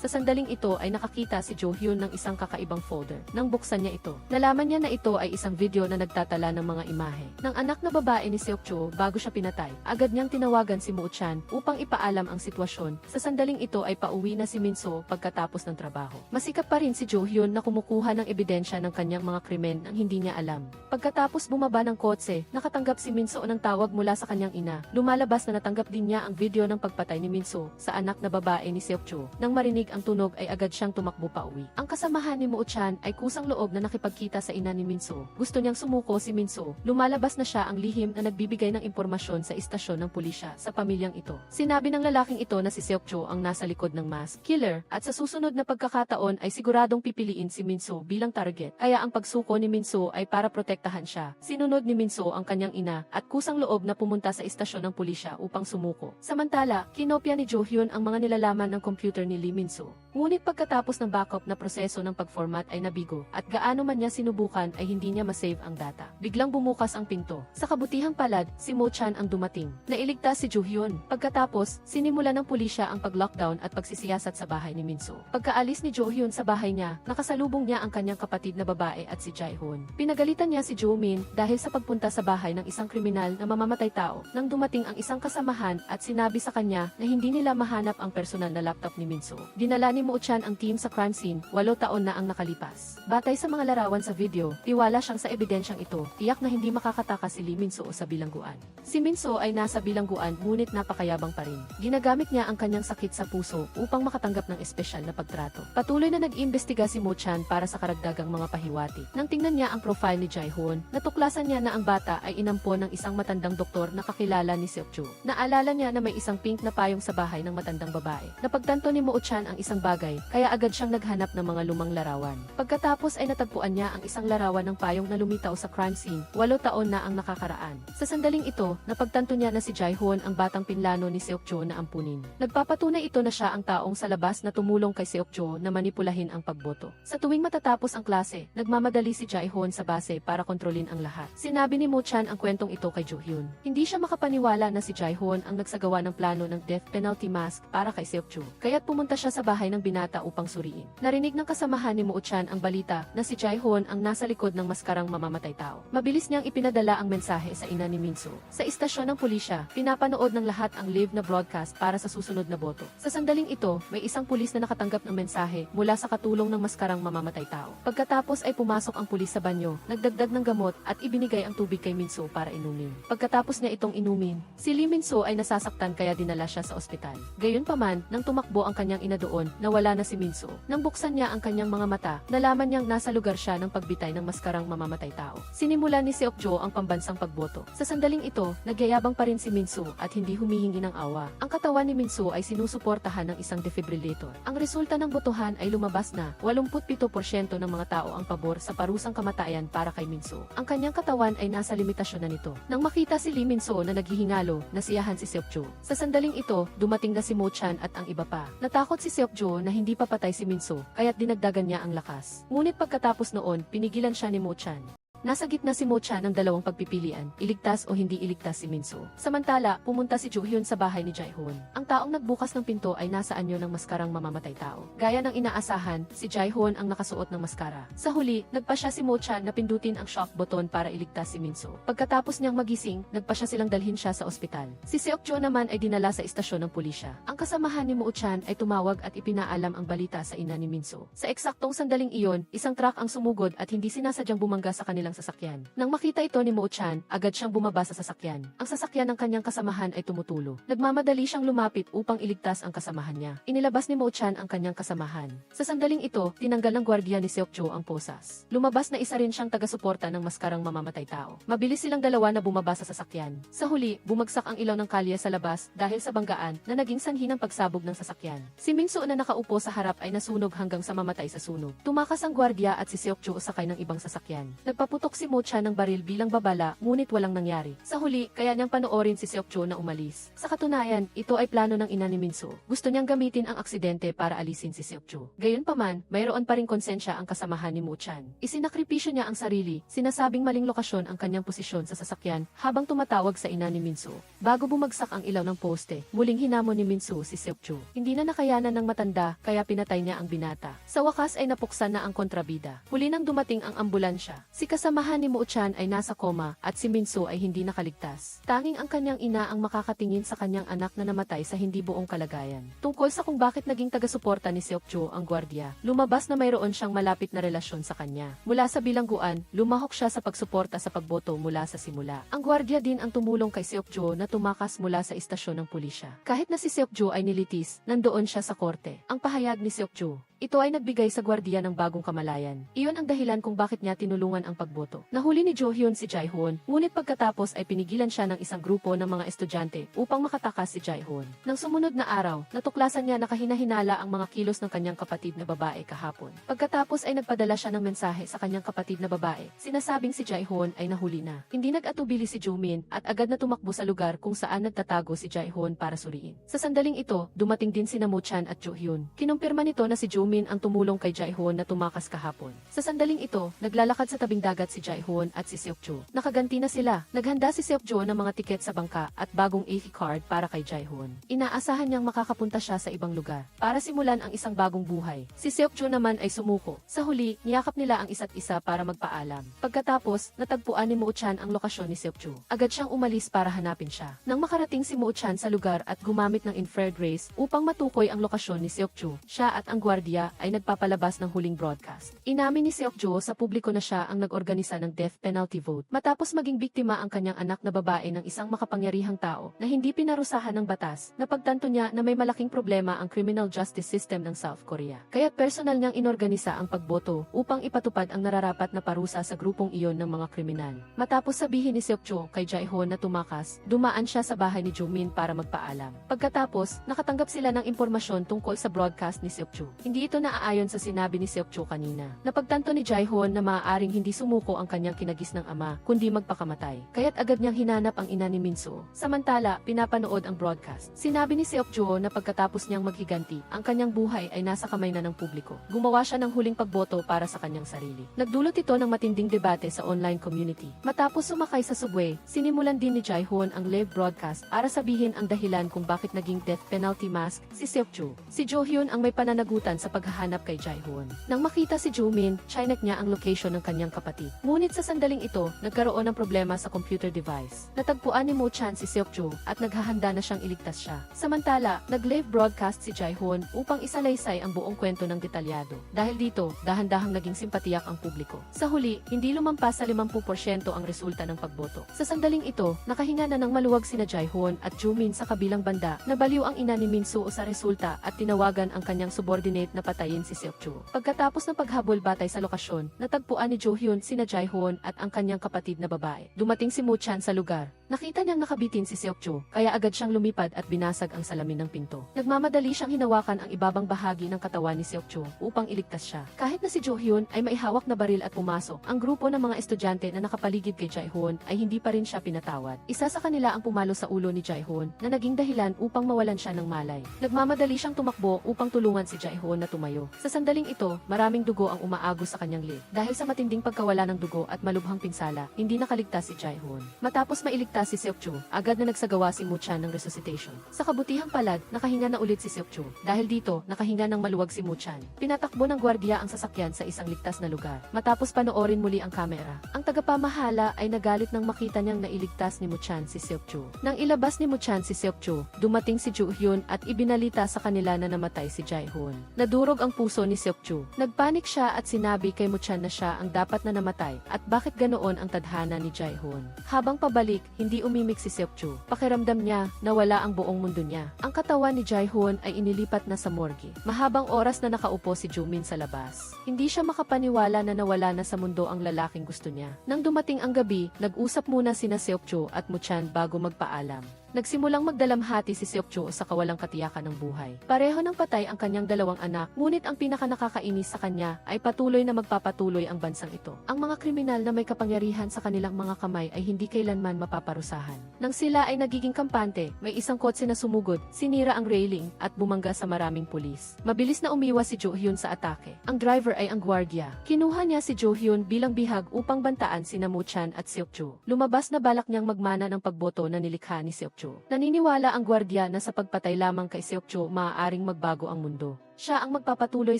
Sa sandaling ito ay nakakita si Jo Hyun ng isang kakaibang folder. Nang buksan niya ito, nalaman niya na ito ay isang video na nagtatala ng mga imahe ng anak na babae ni Seokjo bago siya pinatay. Agad niyang tinawagan si Mo Chan upang ipaalam ang sitwasyon. Sa sandaling ito ay pauwi na si Minso pagkatapos ng trabaho. Masikap pa rin si Jo Hyun na kumukuha ng ebidensya ng kanyang mga krimen nang hindi niya alam. Pagkatapos bumaba ng kotse, nakatanggap si Minso ng tawag mula sa kanyang ina. Lumalabas na natanggap din niya ang video ng pagpatay ni Minso sa anak na babae ni Seokjo. Nang marinig ang tunog ay agad siyang tumakbo pa uwi. Ang kasamahan ni Mo Chan ay kusang loob na nakipagkita sa ina ni Minso. Gusto niyang sumuko si Minso. Lumalabas na siya ang lihim na nagbibigay ng impormasyon sa istasyon ng pulisya sa pamilyang ito. Sinabi ng lalaking ito na si Seokjo ang nasa likod ng mass killer at sa susunod na pagkakataon ay siguradong pipiliin si Minso bilang target. Kaya ang pagsuko ni Minso ay para protektahan siya. Sinunod ni Minso ang kanyang ina at kusang loob na pumunta sa istasyon ng pulisya upang sumuko. Samantala, kinopya ni Jo Hyun ang mga nilalaman ng computer ni Lee Minso. Ngunit pagkatapos ng backup na proseso ng pag-format ay nabigo at gaano man niya sinubukan ay hindi niya masave ang data. Biglang bumukas ang pinto. Sa kabutihang palad, si Mo Chan ang dumating. Nailigtas si Jo Hyun. Pagkatapos, sinimula ng pulisya ang pag-lockdown at pagsisiyasat sa bahay ni Minso. Pagkaalis ni Jo Hyun sa bahay niya, nakasalubong niya ang kanyang kapatid na babae at si Jae Hoon. Pinagalitan niya si Jo Min dahil sa pagpunta sa bahay ng isang kriminal na mamamatay tao nang dumating ang isang kasamahan at sinabi sa kanya na hindi nila mahanap ang personal na laptop ni Minso. Dinala ni Mo Chan ang team sa crime scene, 8 taon na ang nakalipas. Batay sa mga larawan sa video, tiwala siyang sa ebidensyang ito, tiyak na hindi makakataka si Lee Minso sa bilangguan. Si Minso ay nasa bilangguan ngunit napakayabang pa rin. Ginagamit niya ang kanyang sakit sa puso upang makatanggap ng espesyal na pagtrato. Patuloy na nag-imbestiga si Mo Chan para sa karagdagang mga pahiwati. Nang tingnan niya ang profile ni Jae Hoon, natuklasan niya na ang bata ay inampon ng isang matandang doktor na kakilala ni Seokjo. Naalala niya na may isang pink na payong sa bahay ng matandang babae. Napagtanto ni Mo Chan ang isang bagay, kaya agad siyang naghanap ng mga lumang larawan. Pagkatapos ay natagpuan niya ang isang larawan ng payong na lumitaw sa crime scene, 8 taon na ang nakakaraan. Sa sandaling ito, napagtanto niya na si Jae Hoon ang batang pinlano ni Seokjo na ampunin. Nagpapatunay ito na siya ang taong sa labas na tumulong kay Seokjo na manipulahin ang pagboto. Sa tuwing matatapos ang klase, nagmamadali si Jae Hoon sa base para kontrolin ang lahat. Sinabi ni Mo Chan ang kwentong ito kay Jo Hyun. Hindi siya makapaniwala na si Jae Hoon ang nagsagawa ng plano ng death penalty mask para kay Seokjo. Kaya't pumunta siya sa bahay ng binata upang suriin. Narinig ng kasamahan ni Mo Chan ang balita na si Jae Hoon ang nasa likod ng maskarang mamamatay tao. Mabilis niyang ipinadala ang mensahe sa ina ni Minso. Sa istasyon ng pulisya, pinapanood ng lahat ang live na broadcast para sa susunod na boto. Sa sandaling ito, may isang pulis na nakatanggap ng mensahe mula sa katulong ng maskarang mamamatay tao. Pagkatapos ay pumasok ang pulis sa banyo, nagdagdag ng gamot at ibinigay ang tubig kay Minso para inumin. Pagkatapos niya itong inumin, si Lee Minso ay nasasaktan kaya dinala siya sa ospital. Gayunpaman, nang tumakbo ang kanyang ina doon, nawala na si Minso. Nang buksan niya ang kanyang mga mata, nalaman niyang nasa lugar siya ng pagbitay ng maskarang mamamatay tao. Sinimula ni Seokjo ang pambansang pagboto. Sa sandaling ito, nagyayabang pa rin si Minso at hindi humihingi ng awa. Ang katawan ni Minso ay sinusuportahan ng isang defibrillator. Ang resulta ng botohan ay lumabas na 87% ng mga tao ang pabor sa parusang kamatayan para kay Minso. Ang kanyang katawan ay nasa limitasyon na nito. Nang makita si Lee Minso na naghihingalo, nasiyahan si Seokjo. Sa sandaling ito, dumating na si Mo Chan at ang iba pa. Natakot si Seokjo na hindi pa patay si Minso, kaya't dinagdagan niya ang lakas. Ngunit pagkatapos noon, pinigilan siya ni Mo Chan. Nasa gitna si Mo Chan ng dalawang pagpipilian, iligtas o hindi iligtas si Minso. Samantala, pumunta si Jo Hyun sa bahay ni Jae Hoon. Ang taong nagbukas ng pinto ay nasa anyo ng maskarang mamamatay tao. Gaya ng inaasahan, si Jae Hoon ang nakasuot ng maskara. Sa huli, nagpa siya si Mo Chan na pindutin ang shock button para iligtas si Minso. Pagkatapos niyang magising, nagpa siya silang dalhin siya sa ospital. Si Seokjo naman ay dinala sa istasyon ng pulisya. Ang kasamahan ni Mo Chan ay tumawag at ipinaalam ang balita sa ina ni Minso. Sa eksaktong sandaling iyon, isang truck ang sumugod at hindi sinasadyang bumangga sa kanilang sasakyan. Nang makita ito ni Mo Chan, agad siyang bumaba sa sasakyan. Ang sasakyan ng kanyang kasamahan ay tumutulo. Nagmamadali siyang lumapit upang iligtas ang kasamahan niya. Inilabas ni Mo Chan ang kanyang kasamahan. Sa sandaling ito, tinanggal ng gwardiya ni Seokjo ang posas. Lumabas na isa rin siyang taga-suporta ng maskarang mamamatay tao. Mabilis silang dalawa na bumaba sa sasakyan. Sa huli, bumagsak ang ilaw ng kalye sa labas dahil sa banggaan na naging sanhi ng pagsabog ng sasakyan. Si Minso na nakaupo sa harap ay nasunog hanggang sa mamatay sa sunog. Tumakas ang gwardiya at si Seokjo sakay ng ibang sasakyan. Nagpaputok Pumutok si Mo Chan ng baril bilang babala, ngunit walang nangyari. Sa huli, kaya niyang panoorin si Seokjo na umalis. Sa katunayan, ito ay plano ng ina ni Minso. Gusto niyang gamitin ang aksidente para alisin si Seokjo. Gayunpaman, mayroon pa ring konsensya ang kasamahan ni Mo Chan. Isinakripisyo niya ang sarili, sinasabing maling lokasyon ang kanyang posisyon sa sasakyan habang tumatawag sa ina ni Minso. Bago bumagsak ang ilaw ng poste, muling hinamon ni Minso si Seokjo. Hindi na nakayanan ng matanda, kaya pinatay niya ang binata. Sa wakas ay napuksan na ang kontrabida. Huli nang dumating ang ambulansya. Si kasamahan ni Mo Chan ay nasa koma at si Minso ay hindi nakaligtas. Tanging ang kanyang ina ang makakatingin sa kanyang anak na namatay sa hindi buong kalagayan. Tungkol sa kung bakit naging taga-suporta ni Seokjo ang gwardiya, lumabas na mayroon siyang malapit na relasyon sa kanya. Mula sa bilangguan, lumahok siya sa pagsuporta sa pagboto mula sa simula. Ang gwardiya din ang tumulong kay Seokjo na tumakas mula sa istasyon ng pulisya. Kahit na si Seokjo ay nilitis, nandoon siya sa korte. Ang pahayag ni Seokjo, ito ay nagbigay sa gwardiya ng bagong kamalayan. Iyon ang dahilan kung bakit niya tinulungan ang pagboto. Nahuli ni Jo Hyun si Jae-hoon, ngunit pagkatapos ay pinigilan siya ng isang grupo ng mga estudyante upang makatakas si Jae-hoon. Nang sumunod na araw, natuklasan niya na kahina-hinala ang mga kilos ng kanyang kapatid na babae kahapon. Pagkatapos ay nagpadala siya ng mensahe sa kanyang kapatid na babae. Sinasabing si Jae-hoon ay nahuli na. Hindi nag-atubili si Jo-min at agad na tumakbo sa lugar kung saan nagtatago si Jae-hoon para suriin. Sa sandaling ito, dumating din sina Mo Chan at Jo Hyun. Kinumpirma nito na si Jo-min ang tumulong kay Jae-hoon na tumakas kahapon. Sa sandaling ito, naglalakad sa tabing dagat si Jae-hoon at si Seokjo. Nakaganti na sila. Naghanda si Seokjo ng mga tiket sa bangka at bagong AV card para kay Jae-hoon. Inaasahan niyang makakapunta siya sa ibang lugar para simulan ang isang bagong buhay. Si Seokjo naman ay sumuko. Sa huli, niyakap nila ang isa't isa para magpaalam. Pagkatapos, natagpuan ni Mo Chan ang lokasyon ni Seokjo. Agad siyang umalis para hanapin siya. Nang makarating si Mo Chan sa lugar at gumamit ng infrared rays upang matukoy ang lokasyon ni Seokjo, siya at ang gwardiya ay nagpapalabas ng huling broadcast. Inamin ni Seokjo sa publiko na siya ang nag-organisa ng death penalty vote matapos maging biktima ang kanyang anak na babae ng isang makapangyarihang tao na hindi pinarusahan ng batas. Napagtanto niya na may malaking problema ang criminal justice system ng South Korea. Kaya't personal niyang inorganisa ang pagboto upang ipatupad ang nararapat na parusa sa grupong iyon ng mga kriminal. Matapos sabihin ni Seokjo kay Jae-hoon na tumakas, dumaan siya sa bahay ni Jo-min para magpaalam. Pagkatapos, nakatanggap sila ng impormasyon tungkol sa broadcast ni Seokjo. Hindi ito naaayon sa sinabi ni Seokjo kanina. Napagtanto ni Jae-hoon na maaaring hindi sumuko ang kanyang kinagis ng ama, kundi magpakamatay. Kaya't agad niyang hinanap ang ina ni Minso. Samantala, pinapanood ang broadcast. Sinabi ni Seokjo na pagkatapos niyang maghiganti, ang kanyang buhay ay nasa kamay na ng publiko. Gumawa siya ng huling pagboto para sa kanyang sarili. Nagdulot ito ng matinding debate sa online community. Matapos sumakay sa subway, sinimulan din ni Jae-hoon ang live broadcast para sabihin ang dahilan kung bakit naging death penalty mask si Seokjo. Si Jo Hyun ang may pananagutan sa paghahanap kay Jae-hoon. Nang makita si Jo-min, chinek niya ang location ng kanyang kapatid. Ngunit sa sandaling ito, nagkaroon ng problema sa computer device. Natagpuan ni Mo Chan si Seokjo at naghahanda na siyang iligtas siya. Samantala, nag-live broadcast si Jae-hoon upang isalaysay ang buong kwento ng detalyado. Dahil dito, dahan-dahang naging simpatiyak ang publiko. Sa huli, hindi lumampas sa 50% ang resulta ng pagboto. Sa sandaling ito, nakahinga na ng maluwag sina Jae-hoon at Jo-min sa kabilang banda. Nabaliw ang ina ni Minso sa resulta at tinawagan ang kanyang subordinate na patayin si Seokjo. Pagkatapos ng paghabol batay sa lokasyon, natagpuan ni Jo Hyun sina Jae-hoon at ang kanyang kapatid na babae. Dumating si Mo Chan sa lugar. Nakita niyang nakabitin si Seokjo, kaya agad siyang lumipad at binasag ang salamin ng pinto. Nagmamadali siyang hinawakan ang ibabang bahagi ng katawan ni Seokjo upang iligtas siya. Kahit na si Jo Hyun ay maihawak na baril at pumasok, ang grupo ng mga estudyante na nakapaligid kay Jae-hoon ay hindi pa rin siya pinatawad. Isa sa kanila ang pumalo sa ulo ni Jae-hoon na naging dahilan upang mawalan siya ng malay. Nagmamadali siyang tumakbo upang tulungan si Jae-hoon na tumayo. Sa sandaling ito, maraming dugo ang umaagos sa kanyang lip. Dahil sa matinding pagkawala ng dugo at malubhang pinsala, hindi nakaligtas si Jae-hoon. Matapos mailigtas si Seokjo, agad na nagsagawa si Mo Chan ng resuscitation. Sa kabutihang palad, nakahinga na ulit si Seokjo. Dahil dito, nakahinga ng maluwag si Mo Chan. Pinatakbo ng gwardiya ang sasakyan sa isang ligtas na lugar. Matapos panoorin muli ang kamera, ang tagapamahala ay nagalit nang makita niyang nailigtas ni Mo Chan si Seokjo. Nang ilabas ni Mo Chan si Seokjo, dumating si Jo Hyun at ibinalita sa kanila na namatay si Jae-hoon. Nadurog ang puso ni Seokjo. Nagpanik siya at sinabi kay Mo Chan na siya ang dapat na namatay at bakit ganoon ang tadhana ni Jae-hoon. Habang pabalik, hindi umimik si Seokjo. Pakiramdam niya na wala ang buong mundo niya. Ang katawan ni Jae-hoon ay inilipat na sa morgue. Mahabang oras na nakaupo si Jo-min sa labas. Hindi siya makapaniwala na nawala na sa mundo ang lalaking gusto niya. Nang dumating ang gabi, nag-usap muna sina Seokjo at Mo Chan bago magpaalam. Nagsimulang magdalamhati si Seokjo sa kawalang katiyakan ng buhay. Pareho ng patay ang kanyang dalawang anak, ngunit ang pinakanakakainis sa kanya ay patuloy na magpapatuloy ang bansang ito. Ang mga kriminal na may kapangyarihan sa kanilang mga kamay ay hindi kailanman mapaparusahan. Nang sila ay nagiging kampante, may isang kotse na sumugod, sinira ang railing, at bumangga sa maraming pulis. Mabilis na umiwas si Jo-hyun sa atake. Ang driver ay ang gwardiya. Kinuha niya si Jo-hyun bilang bihag upang bantaan sina Mo-chan at Seokjo. Lumabas na balak niyang magmana ng pagboto na nilikha ni Seokjo. Naniniwala ang gwardiya na sa pagpatay lamang kay Seokjo maaaring magbago ang mundo. Siya ang magpapatuloy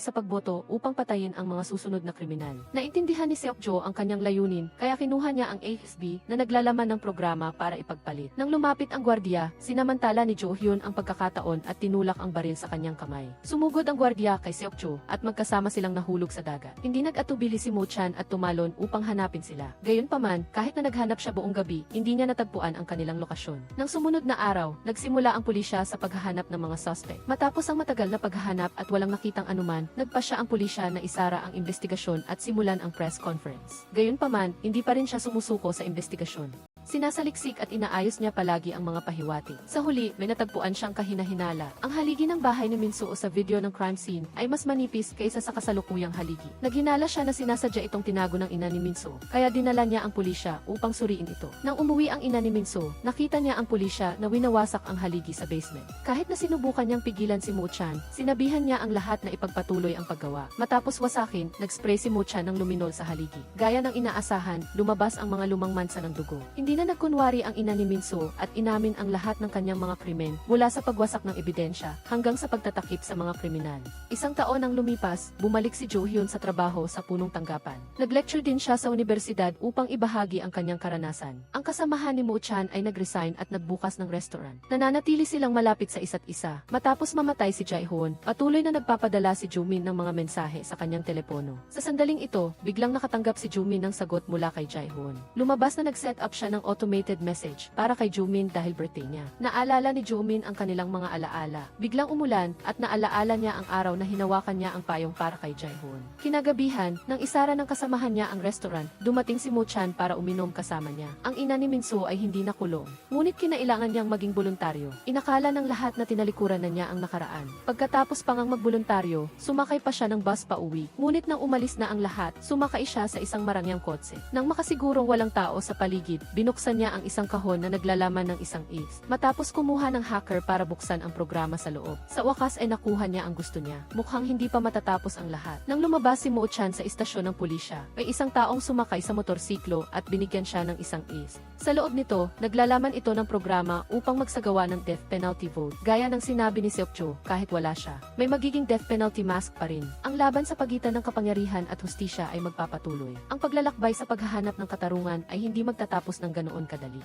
sa pagboto upang patayin ang mga susunod na kriminal. Naintindihan ni Seokjo ang kanyang layunin, kaya kinuha niya ang ASB na naglalaman ng programa para ipagpalit. Nang lumapit ang gwardiya, sinamantala ni Jo-hyun ang pagkakataon at tinulak ang baril sa kanyang kamay. Sumugod ang gwardiya kay Seokjo at magkasama silang nahulog sa dagat. Hindi nag-atubili si Mo-chan at tumalon upang hanapin sila. Gayunpaman, kahit na naghanap siya buong gabi, hindi niya natagpuan ang kanilang lokasyon. Nang sumunod na araw, nagsimula ang pulisya sa paghahanap ng mga suspect. Matapos ang matagal na paghahanap at walang nakitang anuman, nagpasya ang pulisya na isara ang investigasyon at simulan ang press conference. Gayunpaman, hindi pa rin siya sumusuko sa investigasyon. Sinasaliksik at inaayos niya palagi ang mga pahiwati. Sa huli, may natagpuan siyang kahinahinala. Ang haligi ng bahay ni Minsuo sa video ng crime scene ay mas manipis kaysa sa kasalukuyang haligi. Naghinala siya na sinasadya itong tinago ng ina ni Minsuo, kaya dinala niya ang pulisya upang suriin ito. Nang umuwi ang ina ni Minsuo, nakita niya ang pulisya na winawasak ang haligi sa basement. Kahit na sinubukan niyang pigilan si Mo-chan, sinabihan niya ang lahat na ipagpatuloy ang paggawa. Matapos wasakin, nagspray si Mo-chan ng luminol sa haligi. Gaya ng inaasahan, lumabas ang mga lumang mansa ng dugo. Hindi na nagkunwari ang ina ni Minsuo at inamin ang lahat ng kanyang mga krimen mula sa pagwasak ng ebidensya hanggang sa pagtatakip sa mga kriminal. Isang taon ang lumipas, bumalik si Jo-hyun sa trabaho sa punong tanggapan. Nag-lecture din siya sa universidad upang ibahagi ang kanyang karanasan. Ang kasamahan ni Mo-chan ay nag-resign at nagbukas ng restaurant. Nananatili silang malapit sa isa't isa. Matapos mamatay si Jae-hoon, patuloy na nagpapadala si Joo-min ng mga mensahe sa kanyang telepono. Sa sandaling ito, biglang nakatanggap si Joo-min ng sagot mula kay Jae-hoon. Lumabas na nag-set up siya ng automated message para kay Joo-min dahil birthday niya. Naalala ni Joo-min ang kanilang mga alaala. Biglang umulan at naalaala niya ang araw na hinawakan niya ang payong para kay Jae-hoon. Kinagabihan, nang isara ng kasamahan niya ang restaurant, dumating si Mo-chan para uminom kasama niya. Ang ina ni Minsuo ay hindi nakulong. Ngunit kinailangan niyang maging voluntaryo. Inakala ng lahat na tinalikuran na niya ang nakaraan. Pagkatapos pang magboluntaryo, sumakay pa siya ng bus pa uwi. Ngunit nang umalis na ang lahat, sumakay siya sa isang marangyang kotse. Nang makasigurong walang tao sa paligid, binuksan niya ang isang kahon na naglalaman ng isang is. Matapos kumuha ng hacker para buksan ang programa sa loob. Sa wakas ay nakuha niya ang gusto niya. Mukhang hindi pa matatapos ang lahat. Nang lumabas si Mo-chan sa istasyon ng pulisya, may isang taong sumakay sa motorsiklo at binigyan siya ng isang is. Sa loob nito, naglalaman ito ng programa upang magsagawa ng death penalty vote. Gaya ng sinabi ni Seokjo, kahit wala siya, may magiging death penalty mask pa rin. Ang laban sa pagitan ng kapangyarihan at hustisya ay magpapatuloy. Ang paglalakbay sa paghahanap ng katarungan ay hindi magtatapos ng ganoon kadali.